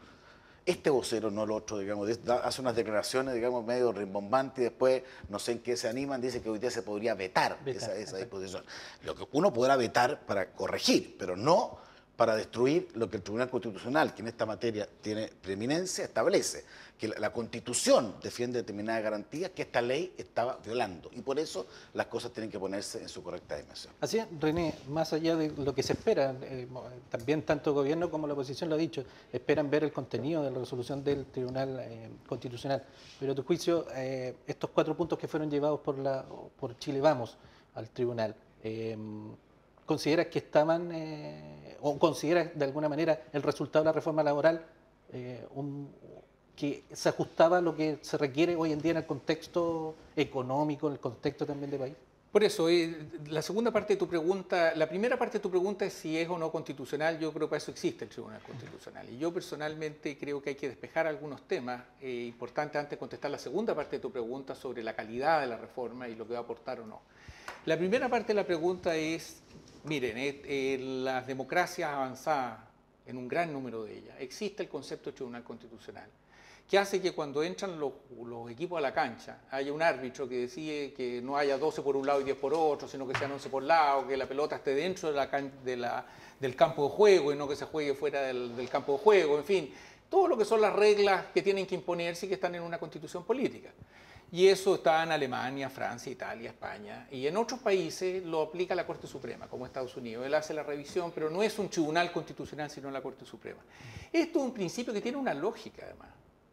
este vocero, no el otro, digamos, hace unas declaraciones, digamos, medio rimbombantes y después no sé en qué se animan, dice que hoy día se podría vetar esa disposición. Lo que uno podrá vetar para corregir, pero no para destruir lo que el Tribunal Constitucional, que en esta materia tiene preeminencia, establece, que la Constitución defiende determinadas garantías que esta ley estaba violando, y por eso las cosas tienen que ponerse en su correcta dimensión. Así es, René, más allá de lo que se espera, también tanto el gobierno como la oposición lo ha dicho, esperan ver el contenido de la resolución del Tribunal Constitucional, pero a tu juicio, estos 4 puntos que fueron llevados por Chile Vamos al tribunal, ¿consideras que estaban, o consideras de alguna manera el resultado de la reforma laboral que se ajustaba a lo que se requiere hoy en día en el contexto económico, en el contexto también del país? Por eso, la segunda parte de tu pregunta, la primera parte de tu pregunta es si es o no constitucional. Yo creo que para eso existe el Tribunal Constitucional. Y yo personalmente creo que hay que despejar algunos temas importantes antes de contestar la segunda parte de tu pregunta sobre la calidad de la reforma y lo que va a aportar o no. La primera parte de la pregunta es, miren, en las democracias avanzadas, en un gran número de ellas, existe el concepto de Tribunal Constitucional, que hace que cuando entran los equipos a la cancha haya un árbitro que decide que no haya 12 por un lado y 10 por otro, sino que sean 11 por lado, que la pelota esté dentro del campo de juego y no que se juegue fuera del campo de juego, en fin, todo lo que son las reglas que tienen que imponerse y que están en una constitución política. Y eso está en Alemania, Francia, Italia, España, y en otros países lo aplica la Corte Suprema, como Estados Unidos. Él hace la revisión, pero no es un tribunal constitucional, sino la Corte Suprema. Esto es un principio que tiene una lógica, además,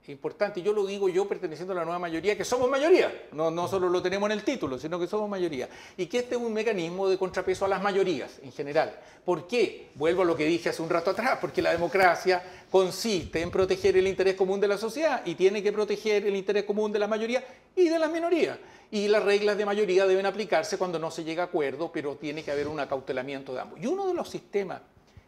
importante. Yo lo digo yo perteneciendo a la nueva mayoría, que somos mayoría, no solo lo tenemos en el título, sino que somos mayoría. Y que este es un mecanismo de contrapeso a las mayorías en general. ¿Por qué? Vuelvo a lo que dije hace un rato atrás, porque la democracia consiste en proteger el interés común de la sociedad y tiene que proteger el interés común de la mayoría y de las minorías. Y las reglas de mayoría deben aplicarse cuando no se llega a acuerdo, pero tiene que haber un acautelamiento de ambos. Y uno de los sistemas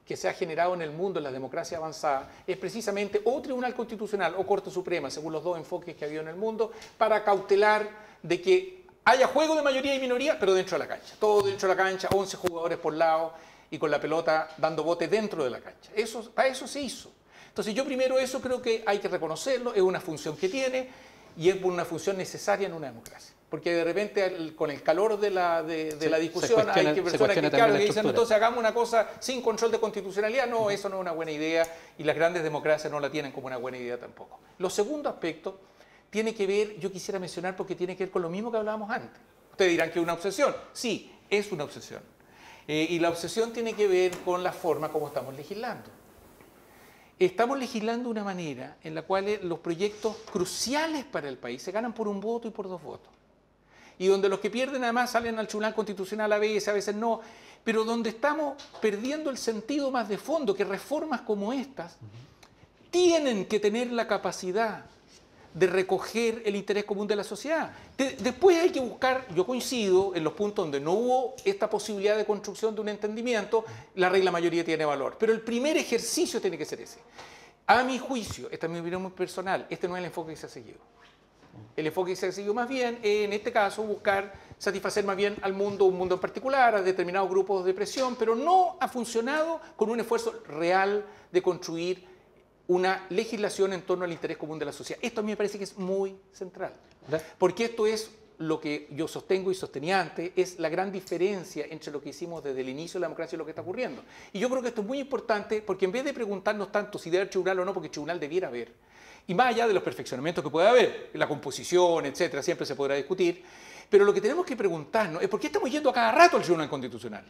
que se ha generado en el mundo, en la democracia avanzada, es precisamente o Tribunal Constitucional o Corte Suprema, según los dos enfoques que ha habido en el mundo, para cautelar de que haya juego de mayoría y minoría, pero dentro de la cancha. Todo dentro de la cancha, 11 jugadores por lado y con la pelota dando bote dentro de la cancha. Para eso se hizo. Entonces yo primero eso creo que hay que reconocerlo, es una función que tiene y es una función necesaria en una democracia. Porque de repente con el calor de la discusión hay personas que dicen, entonces hagamos una cosa sin control de constitucionalidad. No, eso no es una buena idea y las grandes democracias no la tienen como una buena idea tampoco. Lo segundo aspecto tiene que ver, yo quisiera mencionar porque tiene que ver con lo mismo que hablábamos antes. Ustedes dirán que es una obsesión. Sí, es una obsesión. Y la obsesión tiene que ver con la forma como estamos legislando. Estamos legislando de una manera en la cual los proyectos cruciales para el país se ganan por un voto y por 2 votos. Y donde los que pierden además salen al Tribunal Constitucional a veces no, pero donde estamos perdiendo el sentido más de fondo, que reformas como estas tienen que tener la capacidad de recoger el interés común de la sociedad. Después hay que buscar, yo coincido, en los puntos donde no hubo esta posibilidad de construcción de un entendimiento, la regla mayoría tiene valor. Pero el primer ejercicio tiene que ser ese. A mi juicio, esta es mi opinión muy personal, este no es el enfoque que se ha seguido. El enfoque que se ha seguido más bien, en este caso, buscar satisfacer más bien al mundo, un mundo en particular, a determinados grupos de presión, pero no ha funcionado con un esfuerzo real de construir una legislación en torno al interés común de la sociedad. Esto a mí me parece que es muy central, ¿verdad? Porque esto es lo que yo sostengo y sostenía antes, es la gran diferencia entre lo que hicimos desde el inicio de la democracia y lo que está ocurriendo. Y yo creo que esto es muy importante porque en vez de preguntarnos tanto si debe haber tribunal o no, porque el tribunal debiera haber, y más allá de los perfeccionamientos que pueda haber, la composición, etcétera, siempre se podrá discutir, pero lo que tenemos que preguntarnos es por qué estamos yendo a cada rato al Tribunal Constitucional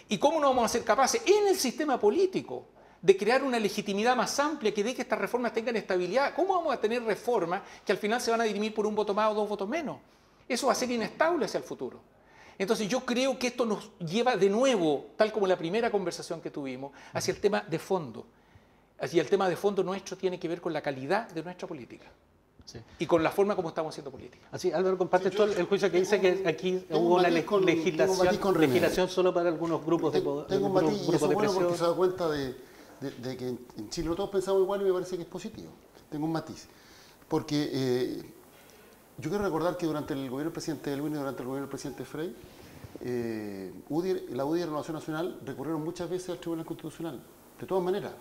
y cómo no vamos a ser capaces en el sistema político de crear una legitimidad más amplia que dé que estas reformas tengan estabilidad. ¿Cómo vamos a tener reformas que al final se van a dirimir por un voto más o dos votos menos? Eso va a ser inestable hacia el futuro. Entonces yo creo que esto nos lleva de nuevo, tal como la primera conversación que tuvimos, hacia el tema de fondo. Y el tema de fondo nuestro tiene que ver con la calidad de nuestra política. Sí. Y con la forma como estamos haciendo política. Así, Álvaro, comparte todo el juicio que dice que aquí hubo una legislación solo para algunos grupos de poder. Tengo un matiz, y eso es bueno porque se da cuenta de que en Chile no todos pensamos igual y me parece que es positivo. Tengo un matiz. Porque yo quiero recordar que durante el gobierno del presidente Elwin y durante el gobierno del presidente Frey, la UDI y Renovación Nacional recurrieron muchas veces al Tribunal Constitucional. De todas maneras.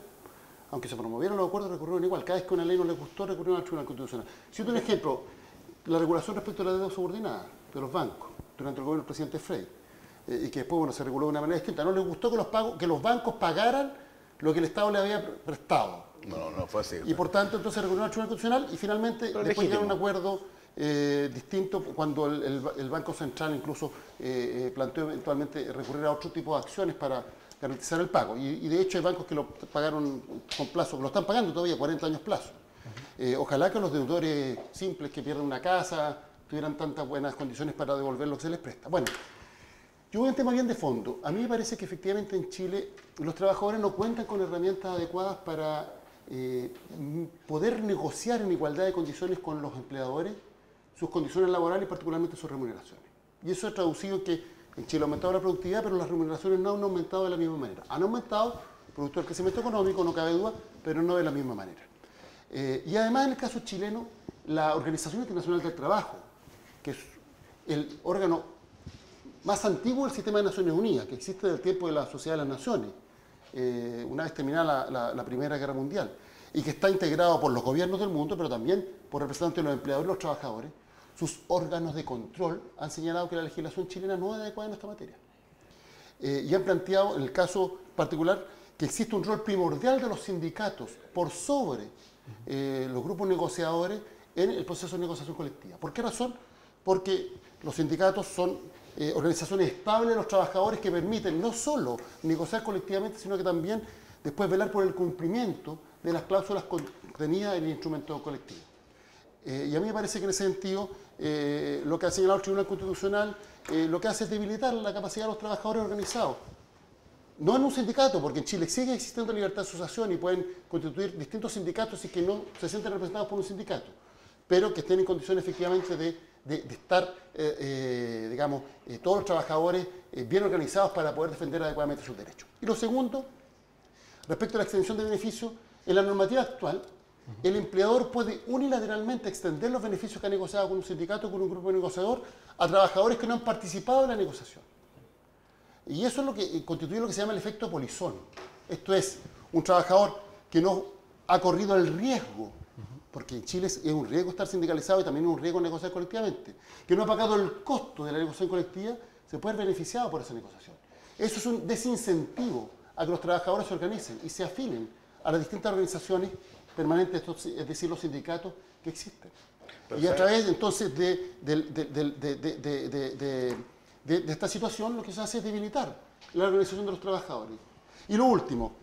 Aunque se promovieron los acuerdos, recurrieron igual. Cada vez que una ley no les gustó, recurrieron al Tribunal Constitucional. Si un ejemplo, la regulación respecto a la deuda subordinada de los bancos durante el gobierno del presidente Frey, y que después se reguló de una manera distinta. No les gustó que los bancos pagaran lo que el Estado le había prestado. No fue así. Y por tanto, entonces recurrieron al Tribunal Constitucional y finalmente después llegaron a un acuerdo distinto cuando el Banco Central incluso planteó eventualmente recurrir a otro tipo de acciones para garantizar el pago. Y de hecho hay bancos que lo pagaron con plazo, que lo están pagando todavía, 40 años plazo. Ojalá que los deudores simples que pierden una casa tuvieran tantas buenas condiciones para devolver lo que se les presta. Bueno, yo voy a un tema bien de fondo. A mí me parece que efectivamente en Chile los trabajadores no cuentan con herramientas adecuadas para poder negociar en igualdad de condiciones con los empleadores sus condiciones laborales y particularmente sus remuneraciones. Y eso ha traducido que en Chile ha aumentado la productividad, pero las remuneraciones no han aumentado de la misma manera. Han aumentado, producto del crecimiento económico, no cabe duda, pero no de la misma manera. Y además, en el caso chileno, la Organización Internacional del Trabajo, que es el órgano más antiguo del sistema de Naciones Unidas, que existe desde el tiempo de la Sociedad de las Naciones, una vez terminada la Primera Guerra Mundial, y que está integrado por los gobiernos del mundo, pero también por representantes de los empleadores y los trabajadores, sus órganos de control han señalado que la legislación chilena no es adecuada en esta materia. Y han planteado, en el caso particular, que existe un rol primordial de los sindicatos por sobre los grupos negociadores en el proceso de negociación colectiva. ¿Por qué razón? Porque los sindicatos son organizaciones estables de los trabajadores que permiten no solo negociar colectivamente, sino que también después velar por el cumplimiento de las cláusulas contenidas en el instrumento colectivo. Y a mí me parece que en ese sentido lo que ha señalado el Tribunal Constitucional lo que hace es debilitar la capacidad de los trabajadores organizados. No en un sindicato, porque en Chile sigue existiendo libertad de asociación y pueden constituir distintos sindicatos y que no se sienten representados por un sindicato, pero que estén en condiciones efectivamente de estar, digamos, todos los trabajadores bien organizados para poder defender adecuadamente sus derechos. Y lo segundo, respecto a la extensión de beneficios, en la normativa actual, el empleador puede unilateralmente extender los beneficios que ha negociado con un sindicato o con un grupo negociador a trabajadores que no han participado en la negociación. Y eso es lo que constituye lo que se llama el efecto polizón. Esto es, un trabajador que no ha corrido el riesgo, porque en Chile es un riesgo estar sindicalizado y también es un riesgo negociar colectivamente, que no ha pagado el costo de la negociación colectiva, se puede ver beneficiado por esa negociación. Eso es un desincentivo a que los trabajadores se organicen y se afilen a las distintas organizaciones permanentes, es decir, los sindicatos que existen. Perfecto. Y a través entonces de esta situación lo que se hace es debilitar la organización de los trabajadores. Y lo último,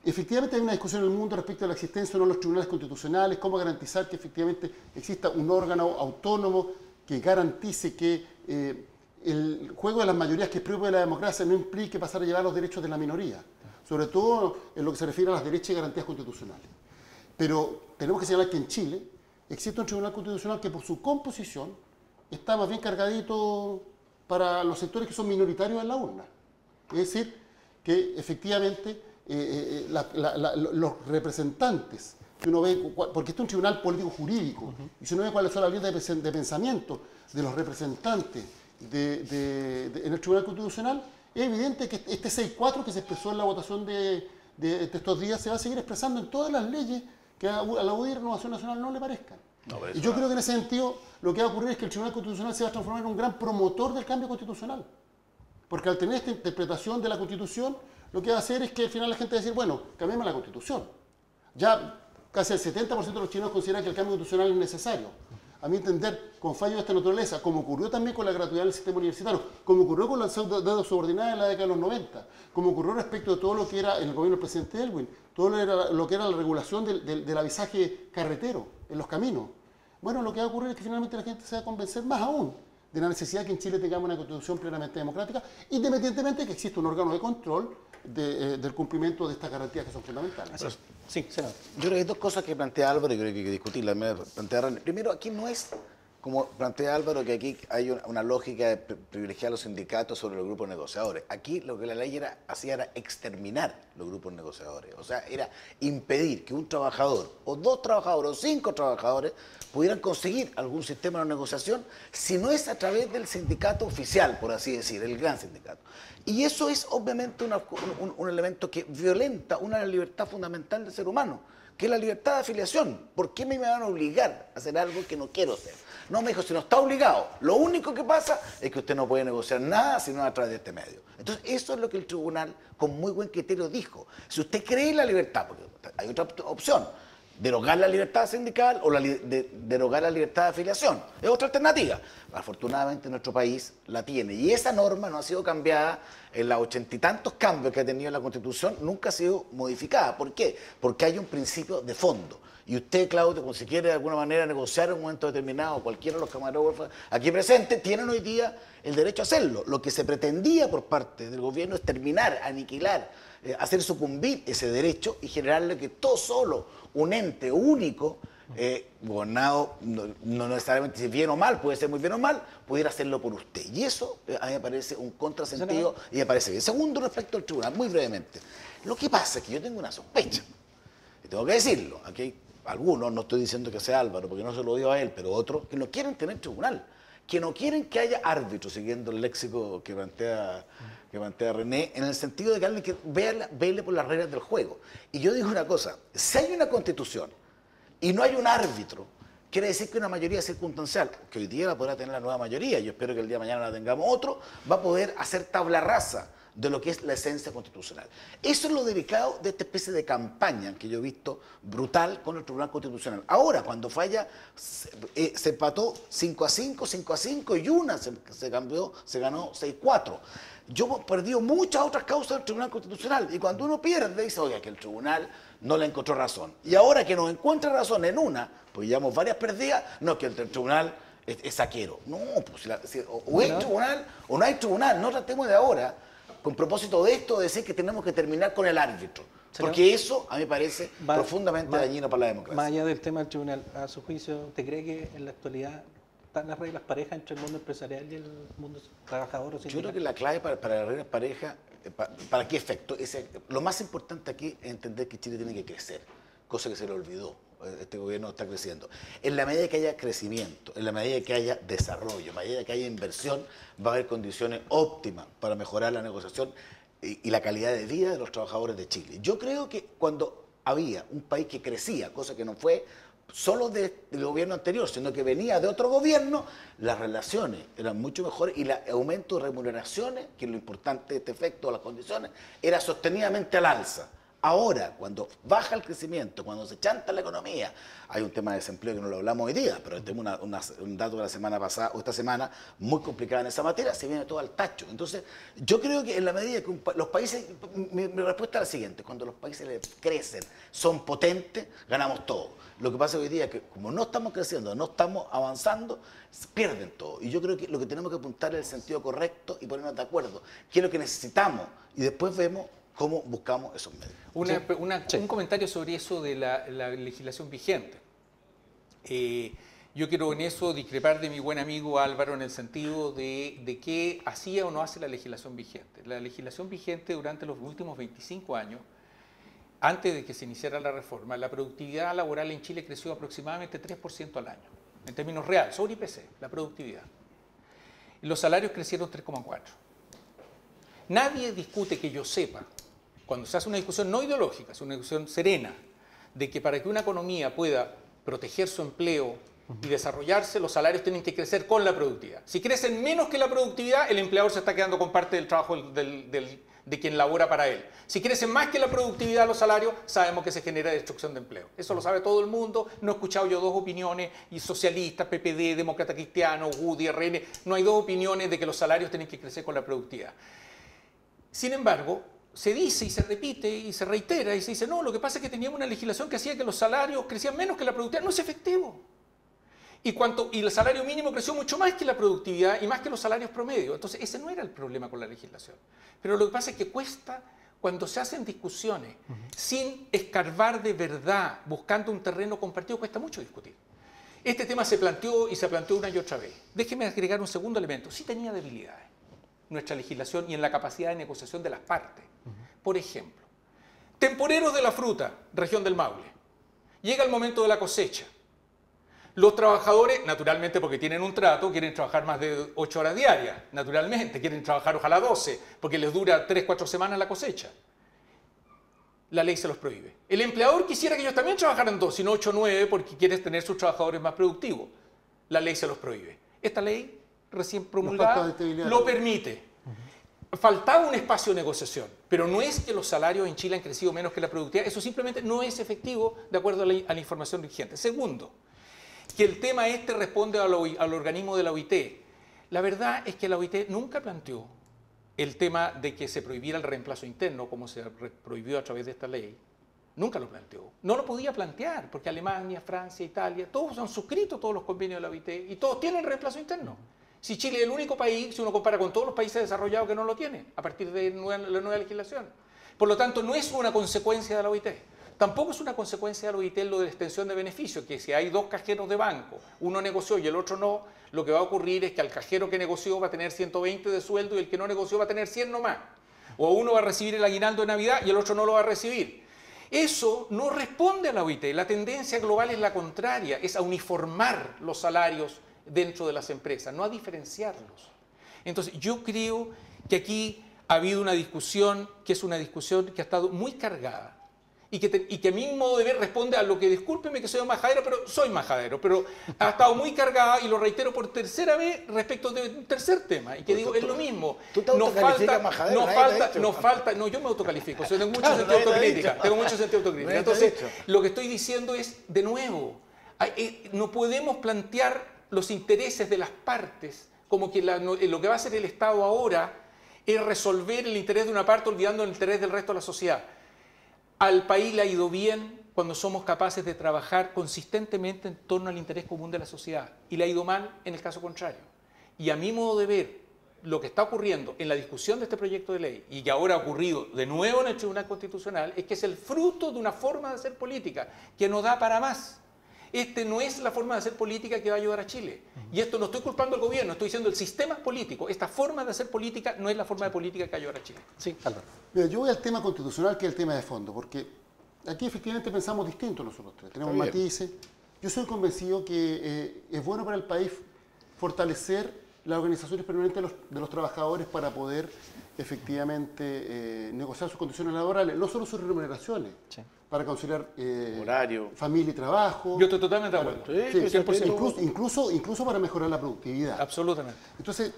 efectivamente hay una discusión en el mundo respecto a la existencia o no de los tribunales constitucionales, cómo garantizar que efectivamente exista un órgano autónomo que garantice que el juego de las mayorías que es propio de la democracia no implique pasar a llevar los derechos de la minoría, sobre todo en lo que se refiere a las derechas y garantías constitucionales. Pero tenemos que señalar que en Chile existe un Tribunal Constitucional que por su composición está más bien cargadito para los sectores que son minoritarios en la urna. Es decir, que efectivamente los representantes que uno ve, porque este es un tribunal político jurídico, y si uno ve cuáles son las líneas de pensamiento de los representantes en el Tribunal Constitucional, es evidente que este 6-4 que se expresó en la votación de estos días se va a seguir expresando en todas las leyes que a la UDI y Renovación Nacional no le parezcan. Y yo creo que en ese sentido lo que va a ocurrir es que el Tribunal Constitucional se va a transformar en un gran promotor del cambio constitucional. Porque al tener esta interpretación de la Constitución, lo que va a hacer es que al final la gente va a decir, bueno, cambiemos la Constitución. Ya casi el 70% de los chilenos consideran que el cambio constitucional es necesario. A mi entender, con fallos de esta naturaleza, como ocurrió también con la gratuidad del sistema universitario, como ocurrió con la deuda subordinada en la década de los 90, como ocurrió respecto de todo lo que era en el gobierno del presidente Elwin, todo lo que era la regulación del avisaje carretero en los caminos. Bueno, lo que va a ocurrir es que finalmente la gente se va a convencer más aún de la necesidad de que en Chile tengamos una constitución plenamente democrática, independientemente de que exista un órgano de control del cumplimiento de estas garantías que son fundamentales. Sí, senador. Yo creo que hay dos cosas que plantea Álvaro y creo que hay que discutirlas. Primero, aquí no es, como plantea Álvaro, que aquí hay una lógica de privilegiar a los sindicatos sobre los grupos negociadores. Aquí lo que la ley hacía era exterminar los grupos negociadores. O sea, era impedir que un trabajador, o 2 trabajadores, o 5 trabajadores, pudieran conseguir algún sistema de negociación si no es a través del sindicato oficial, por así decir, el gran sindicato. Y eso es obviamente un elemento que violenta una libertad fundamental del ser humano, que es la libertad de afiliación. ¿Por qué me van a obligar a hacer algo que no quiero hacer? No, me dijo, si no está obligado, lo único que pasa es que usted no puede negociar nada sino a través de este medio. Entonces, eso es lo que el tribunal, con muy buen criterio, dijo. Si usted cree en la libertad, porque hay otra opción, derogar la libertad sindical o derogar la libertad de afiliación. Es otra alternativa. Afortunadamente nuestro país la tiene. Y esa norma no ha sido cambiada en los 80 y tantos cambios que ha tenido la Constitución, nunca ha sido modificada. ¿Por qué? Porque hay un principio de fondo. Y usted, Claudio, si quiere de alguna manera negociar en un momento determinado, cualquiera de los camarógrafos aquí presentes, tienen hoy día el derecho a hacerlo. Lo que se pretendía por parte del gobierno es terminar, aniquilar, hacer sucumbir ese derecho y generarle que todo solo un ente único, gobernado no necesariamente si bien o mal, puede ser muy bien o mal, pudiera hacerlo por usted. Y eso a mí me parece un contrasentido y me parece bien. Segundo, respecto al tribunal, muy brevemente. Lo que pasa es que yo tengo una sospecha, y tengo que decirlo, aquí hay algunos, no estoy diciendo que sea Álvaro, porque no se lo digo a él, pero otros, que no quieren tener tribunal, que no quieren que haya árbitros, siguiendo el léxico que plantea René, en el sentido de que alguien que vele por las reglas del juego. Y yo digo una cosa, si hay una constitución y no hay un árbitro, quiere decir que una mayoría circunstancial, que hoy día la podrá tener la nueva mayoría, yo espero que el día de mañana la tengamos otro, va a poder hacer tabla rasa de lo que es la esencia constitucional. Eso es lo delicado de esta especie de campaña que yo he visto brutal con el Tribunal Constitucional. Ahora, cuando falla, se empató 5-5, 5-5 y una se ganó 6-4. Yo he perdido muchas otras causas del Tribunal Constitucional y cuando uno pierde dice, oiga, que el tribunal no le encontró razón. Y ahora que nos encuentra razón en una, pues llevamos varias perdidas, no, que el tribunal es saquero. No, pues o hay tribunal o no hay tribunal. No tratemos de ahora, con propósito de esto, de decir que tenemos que terminar con el árbitro. Porque eso a mí me parece profundamente dañino para la democracia. Más allá del tema del tribunal, a su juicio, ¿usted cree que en la actualidad están las reglas parejas entre el mundo empresarial y el mundo trabajador o sindical? Yo creo que la clave para las reglas parejas, ¿para qué efecto? Lo más importante aquí es entender que Chile tiene que crecer, cosa que se le olvidó. Este gobierno está creciendo. En la medida que haya crecimiento, en la medida que haya desarrollo, en la medida que haya inversión, va a haber condiciones óptimas para mejorar la negociación y la calidad de vida de los trabajadores de Chile. Yo creo que cuando había un país que crecía, cosa que no fue solo del gobierno anterior, sino que venía de otro gobierno, las relaciones eran mucho mejores y el aumento de remuneraciones, que es lo importante de este efecto, las condiciones, era sostenidamente al alza. Ahora, cuando baja el crecimiento, cuando se chanta la economía, hay un tema de desempleo que no lo hablamos hoy dí, pero tengo un dato de la semana pasada o esta semana muy complicada en esa materia, se viene todo al tacho. Entonces, yo creo que en la medida que los países, mi respuesta es la siguiente, cuando los países crecen, son potentes, ganamos todo. Lo que pasa hoy día es que como no estamos creciendo, no estamos avanzando, pierden todo. Y yo creo que lo que tenemos que apuntar es el sentido correcto y ponernos de acuerdo, qué es lo que necesitamos, y después vemos cómo buscamos esos medios. Un comentario sobre eso de la legislación vigente. Yo quiero en eso discrepar de mi buen amigo Álvaro en el sentido de qué hacía o no hace la legislación vigente. La legislación vigente durante los últimos 25 años, antes de que se iniciara la reforma, la productividad laboral en Chile creció aproximadamente 3% al año, en términos reales, sobre IPC, la productividad. Y los salarios crecieron 3,4%. Nadie discute, que yo sepa, cuando se hace una discusión no ideológica, es una discusión serena, de que para que una economía pueda proteger su empleo y desarrollarse, los salarios tienen que crecer con la productividad. Si crecen menos que la productividad, el empleador se está quedando con parte del trabajo de quien labora para él. Si crecen más que la productividad los salarios, sabemos que se genera destrucción de empleo. Eso lo sabe todo el mundo. No he escuchado yo dos opiniones, y socialistas, PPD, Demócrata Cristiano, UDI, RN, no hay dos opiniones de que los salarios tienen que crecer con la productividad. Sin embargo, se dice y se repite y se reitera y se dice, no, lo que pasa es que teníamos una legislación que hacía que los salarios crecían menos que la productividad. No es efectivo. Y el salario mínimo creció mucho más que la productividad y más que los salarios promedio. Entonces, ese no era el problema con la legislación. Pero lo que pasa es que cuesta, cuando se hacen discusiones sin escarbar de verdad, buscando un terreno compartido, cuesta mucho discutir. Este tema se planteó y se planteó una y otra vez. Déjeme agregar un segundo elemento. Sí tenía debilidades nuestra legislación y en la capacidad de negociación de las partes. Por ejemplo, temporeros de la fruta, región del Maule. Llega el momento de la cosecha. Los trabajadores, naturalmente porque tienen un trato, quieren trabajar más de 8 horas diarias, naturalmente, quieren trabajar ojalá 12, porque les dura 3, 4 semanas la cosecha. La ley se los prohíbe. El empleador quisiera que ellos también trabajaran 2, sino 8 o 9, porque quiere tener sus trabajadores más productivos. La ley se los prohíbe. Esta ley, recién promulgada, lo permite. Faltaba un espacio de negociación, pero no es que los salarios en Chile han crecido menos que la productividad, eso simplemente no es efectivo de acuerdo a la información vigente. Segundo, que el tema responde al organismo de la OIT. La verdad es que la OIT nunca planteó el tema de que se prohibiera el reemplazo interno, como se prohibió a través de esta ley. Nunca lo planteó. No lo podía plantear, porque Alemania, Francia, Italia, todos han suscrito todos los convenios de la OIT y todos tienen reemplazo interno. Si Chile es el único país, si uno compara con todos los países desarrollados, que no lo tiene, a partir de la nueva legislación. Por lo tanto, no es una consecuencia de la OIT. Tampoco es una consecuencia de la OIT lo de la extensión de beneficios, que si hay dos cajeros de banco, uno negoció y el otro no, lo que va a ocurrir es que al cajero que negoció va a tener 120 de sueldo y el que no negoció va a tener 100 nomás. O uno va a recibir el aguinaldo de Navidad y el otro no lo va a recibir. Eso no responde a la OIT. La tendencia global es la contraria, es a uniformar los salarios dentro de las empresas, no a diferenciarlos. Entonces, yo creo que aquí ha habido una discusión que es una discusión que ha estado muy cargada y que a mi modo de ver responde a lo que, discúlpeme que soy majadero, pero soy majadero, pero ha estado muy cargada y lo reitero por tercera vez respecto de un tercer tema, y que digo, es lo mismo. Nos falta, no, yo me autocalifico, tengo mucho sentido de autocrítica, Entonces, lo que estoy diciendo es, de nuevo, no podemos plantear los intereses de las partes como que lo que va a hacer el Estado ahora es resolver el interés de una parte olvidando el interés del resto de la sociedad. Al país le ha ido bien cuando somos capaces de trabajar consistentemente en torno al interés común de la sociedad, y le ha ido mal en el caso contrario. Y a mi modo de ver, lo que está ocurriendo en la discusión de este proyecto de ley, y que ahora ha ocurrido de nuevo en el Tribunal Constitucional, es que es el fruto de una forma de hacer política que no da para más. No es la forma de hacer política que va a ayudar a Chile. Y esto no estoy culpando al gobierno, estoy diciendo el sistema político. Esta forma de hacer política no es la forma de política que va a ayudar a Chile. Sí, Álvaro. Mira, yo voy al tema constitucional, que es el tema de fondo, porque aquí efectivamente pensamos distinto nosotros tres. Tenemos matices. Yo soy convencido que es bueno para el país fortalecer las organizaciones permanentes de los trabajadores para poder efectivamente negociar sus condiciones laborales, no solo sus remuneraciones, para conciliar horario, familia y trabajo. Yo estoy totalmente de acuerdo. Sí, incluso para mejorar la productividad. Absolutamente. Entonces,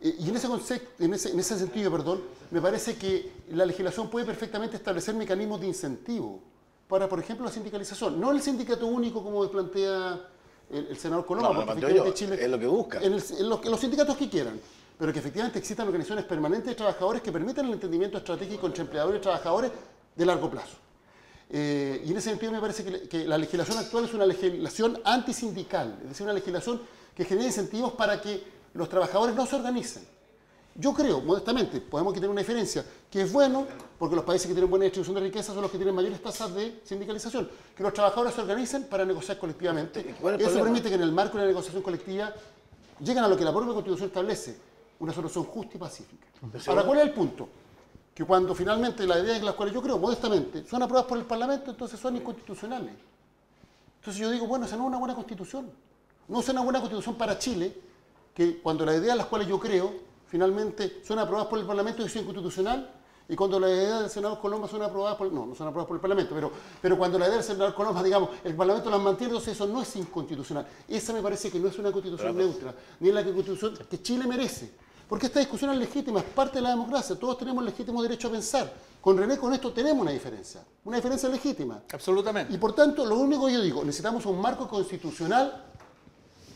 y en ese sentido, me parece que la legislación puede perfectamente establecer mecanismos de incentivo para, por ejemplo, la sindicalización. No el sindicato único como plantea el senador Coloma, porque efectivamente Chile es lo que busca. En los sindicatos que quieran, pero que efectivamente existan organizaciones permanentes de trabajadores que permitan el entendimiento estratégico entre empleadores y trabajadores de largo plazo. Y en ese sentido me parece que la legislación actual es una legislación antisindical, es decir, una legislación que genera incentivos para que los trabajadores no se organicen. Yo creo, modestamente, podemos tener una diferencia, que es bueno, porque los países que tienen buena distribución de riqueza son los que tienen mayores tasas de sindicalización, que los trabajadores se organicen para negociar colectivamente. Eso permite que en el marco de la negociación colectiva lleguen a lo que la propia Constitución establece, una solución justa y pacífica. Ahora, ¿cuál es el punto? Que cuando finalmente las ideas en las cuales yo creo, modestamente, son aprobadas por el Parlamento, entonces son inconstitucionales. Entonces yo digo, bueno, esa no es una buena Constitución. No es una buena Constitución para Chile, que cuando las ideas en las cuales yo creo finalmente son aprobadas por el Parlamento y son inconstitucional, y cuando las ideas del senador Coloma son aprobadas por... No son aprobadas por el Parlamento, pero cuando las ideas del senador Coloma, digamos, el Parlamento las mantiene, entonces eso no es inconstitucional. Esa me parece que no es una Constitución neutra, ni es la Constitución que Chile merece. Porque esta discusión es legítima, es parte de la democracia, todos tenemos legítimo derecho a pensar. Con René, con esto tenemos una diferencia legítima. Absolutamente. Y por tanto, lo único que yo digo, necesitamos un marco constitucional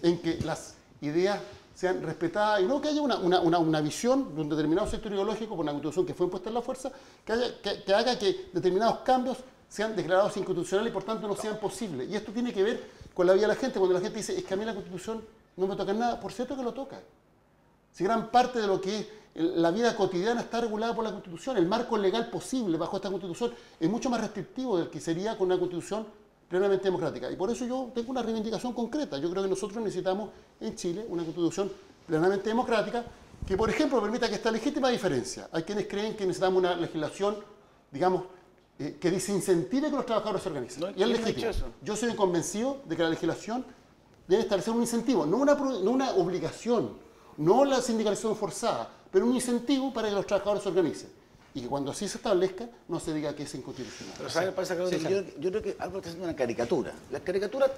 en que las ideas sean respetadas y no que haya una visión de un determinado sector ideológico por una constitución que fue impuesta en la fuerza, que haga que determinados cambios sean declarados inconstitucionales y por tanto no sean posibles. Y esto tiene que ver con la vida de la gente, cuando la gente dice, es que a mí la Constitución no me toca nada, por cierto que lo toca. Si gran parte de lo que es la vida cotidiana está regulada por la Constitución, el marco legal posible bajo esta Constitución es mucho más restrictivo del que sería con una Constitución plenamente democrática. Y por eso yo tengo una reivindicación concreta. Yo creo que nosotros necesitamos en Chile una Constitución plenamente democrática que, por ejemplo, permita que esta legítima diferencia. Hay quienes creen que necesitamos una legislación, digamos, que desincentive que los trabajadores se organicen. Y es legítimo. Yo soy convencido de que la legislación debe establecer un incentivo, no una obligación, no la sindicalización forzada, pero un incentivo para que los trabajadores se organicen. Y que cuando así se establezca, no se diga que es inconstitucional. Pero ¿sabes qué pasa, Claudio? Yo creo que Álvaro está haciendo una caricatura. Las caricaturas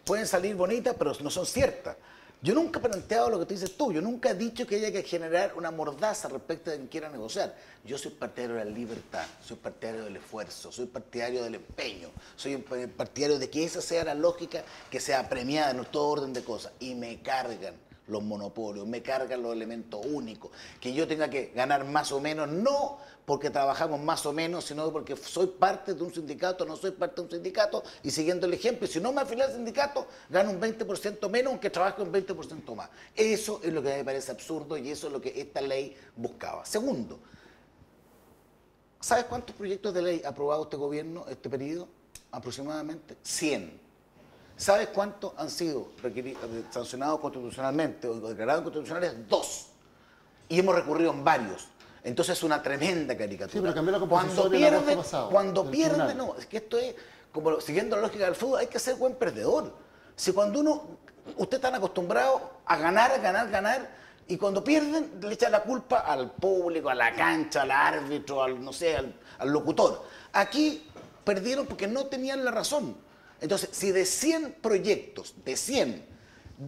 pueden salir bonitas, pero no son ciertas. Yo nunca he planteado lo que tú dices tú. Yo nunca he dicho que haya que generar una mordaza respecto de quien quiera negociar. Yo soy partidario de la libertad, soy partidario del esfuerzo, soy partidario del empeño, soy partidario de que esa sea la lógica que sea premiada en todo orden de cosas. Y me cargan los monopolios, me cargan los elementos únicos, que yo tenga que ganar más o menos, no porque trabajamos más o menos, sino porque soy parte de un sindicato, no soy parte de un sindicato, y siguiendo el ejemplo, si no me afilio al sindicato, gano un 20% menos, aunque trabaje un 20% más. Eso es lo que me parece absurdo y eso es lo que esta ley buscaba. Segundo, ¿sabes cuántos proyectos de ley ha aprobado este gobierno este periodo? Aproximadamente 100. ¿Sabes cuántos han sido sancionados constitucionalmente o declarados constitucionales? 2. Y hemos recurrido en varios. Entonces es una tremenda caricatura. Sí, pero cambió la composición cuando pierden, no, es que esto es, como siguiendo la lógica del fútbol, hay que ser buen perdedor. Si cuando usted está acostumbrado a ganar, y cuando pierden le echan la culpa al público, a la cancha, al árbitro, al locutor. Aquí perdieron porque no tenían la razón. Entonces, si de 100 proyectos, de 100,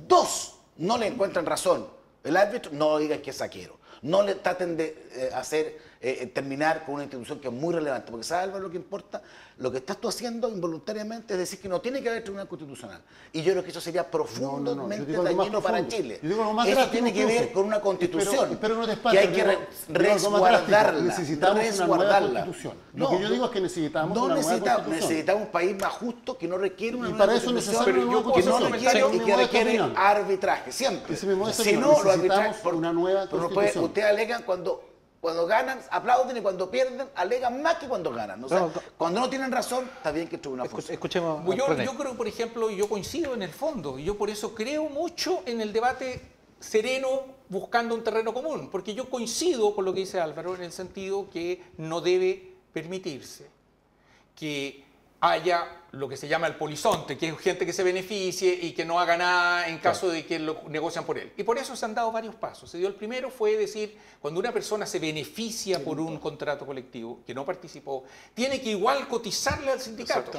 2 no le encuentran razón, el árbitro no diga que es saquero. No le traten de terminar con una institución que es muy relevante, porque ¿sabes, Álvaro, lo que importa? Lo que estás tú haciendo involuntariamente es decir que no tiene que haber tribunal constitucional. Y yo creo que eso sería profundamente dañino para Chile. Eso tiene que ver con una constitución que hay que resguardarla. Necesitamos una nueva constitución. Lo que yo digo es que necesitamos una nueva constitución. Necesitamos un país más justo que no requiere una nueva constitución. Y que requiere arbitraje, siempre. Si no, lo arbitraje por una nueva constitución. Ustedes alegan cuando ganan, aplauden, y cuando pierden, alegan más que cuando ganan. O sea, cuando no tienen razón, está bien que estuve una fuerza. Escuchemos. Yo creo, por ejemplo, yo coincido en el fondo, y yo por eso creo mucho en el debate sereno buscando un terreno común, porque yo coincido con lo que dice Álvaro en el sentido que no debe permitirse que haya lo que se llama el polizonte, que es gente que se beneficie y que no haga nada en caso de que lo negocian por él. Y por eso se han dado varios pasos. El primero fue decir, cuando una persona se beneficia por un contrato colectivo, que no participó, tiene que igual cotizarle al sindicato.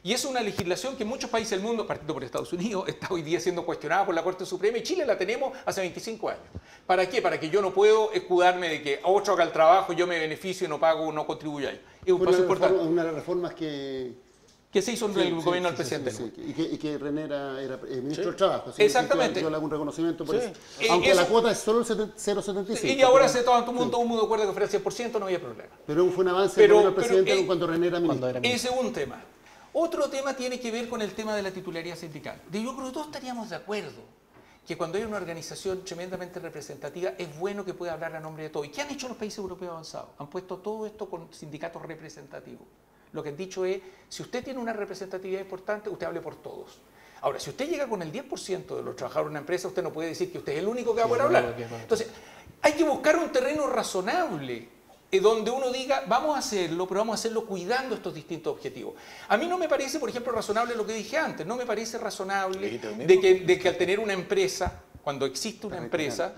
Y es una legislación que en muchos países del mundo, partiendo por Estados Unidos, está hoy día siendo cuestionada por la Corte Suprema, y Chile la tenemos hace 25 años. ¿Para qué? Para que yo no puedo escudarme de que otro haga el trabajo, yo me beneficio y no pago, no contribuyo a ello. Es un paso importante. Una de las reformas que se hizo en el gobierno del presidente. Y que René era ministro del Trabajo. Exactamente. Yo le hago un reconocimiento por eso. Aunque la cuota es solo el 0,75. Y ahora todo el mundo de acuerdo que fuera el 100%, no había problema. Pero fue un avance del gobierno del presidente cuando René era ministro. Ese es un tema. Otro tema tiene que ver con el tema de la titularidad sindical. Yo creo que todos estaríamos de acuerdo que cuando hay una organización tremendamente representativa es bueno que pueda hablar a nombre de todos. ¿Y qué han hecho los países europeos avanzados? Han puesto todo esto con sindicatos representativos. Lo que han dicho es, si usted tiene una representatividad importante, usted hable por todos. Ahora, si usted llega con el 10% de los trabajadores de una empresa, usted no puede decir que usted es el único que va a poder hablar. Entonces, hay que buscar un terreno razonable donde uno diga, vamos a hacerlo, pero vamos a hacerlo cuidando estos distintos objetivos. A mí no me parece, por ejemplo, razonable lo que dije antes, no me parece razonable de que al tener una empresa, cuando existe una empresa,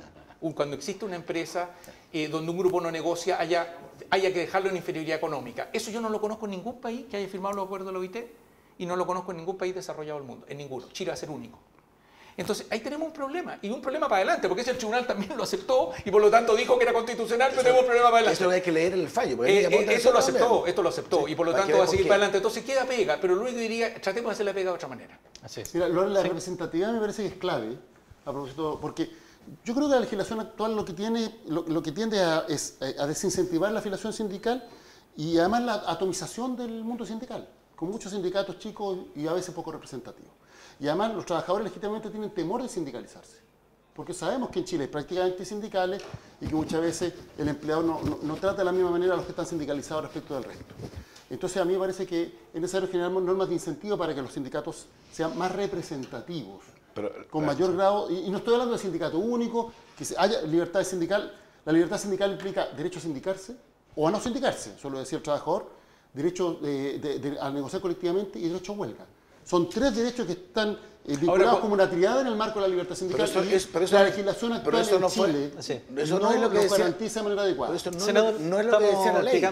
donde un grupo no negocia, haya que dejarlo en inferioridad económica. Eso yo no lo conozco en ningún país que haya firmado los acuerdos de la OIT y no lo conozco en ningún país desarrollado del mundo, en ninguno. Chile va a ser único. Entonces, ahí tenemos un problema, y un problema para adelante, porque ese el tribunal también lo aceptó y por lo tanto dijo que era constitucional, pero tenemos un problema para adelante. Eso hay que leer el fallo. Esto lo aceptó, sí, y por lo tanto va a seguir para adelante. Entonces queda pega, pero lo único que diría, tratemos de hacer la pega de otra manera. Así es. Mira, la representatividad me parece que es clave, a propósito, porque yo creo que la legislación actual lo que tiende es a desincentivar la afiliación sindical y además la atomización del mundo sindical, con muchos sindicatos chicos y a veces poco representativos. Y además los trabajadores legítimamente tienen temor de sindicalizarse, porque sabemos que en Chile hay prácticas antisindicales y que muchas veces el empleador no trata de la misma manera a los que están sindicalizados respecto del resto. Entonces a mí me parece que es necesario generar normas de incentivo para que los sindicatos sean más representativos, con mayor grado, y no estoy hablando de sindicato único, que haya libertad sindical. La libertad sindical implica derecho a sindicarse o a no sindicarse, eso lo decía el trabajador, derecho a negociar colectivamente y derecho a huelga. Son tres derechos que están vinculados como una triada en el marco de la libertad sindical. La legislación actual en Chile no es lo que garantiza de manera adecuada. Senador, no es lo que decía la ley.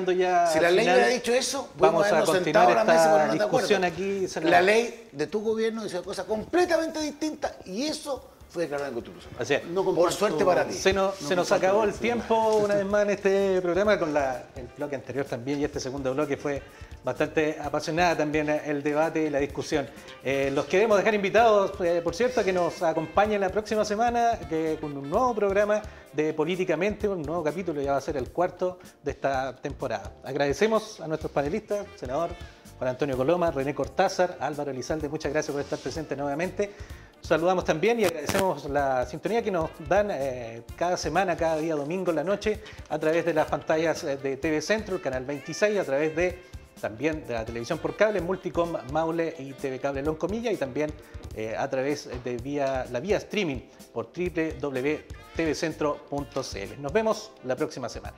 Si la ley hubiera dicho eso, vamos a continuar esta discusión aquí. La ley de tu gobierno dice una cosa completamente distinta y eso fue declarado inconstitucional. Así es. Por suerte para ti. Se nos acabó el tiempo una vez más en este programa, con el bloque anterior también, y este segundo bloque fue bastante apasionada también el debate y la discusión. Los queremos dejar invitados, por cierto, a que nos acompañen la próxima semana con un nuevo programa de Políticamente, un nuevo capítulo, ya va a ser el cuarto de esta temporada. Agradecemos a nuestros panelistas, senador Juan Antonio Coloma, René Cortázar, Álvaro Elizalde, muchas gracias por estar presentes nuevamente. Saludamos también y agradecemos la sintonía que nos dan cada semana, cada día domingo en la noche, a través de las pantallas de TV Centro, el canal 26, a través también de la televisión por cable, Multicom, Maule y TV Cable Loncomilla, y también a través de la vía streaming por www.tvcentro.cl. Nos vemos la próxima semana.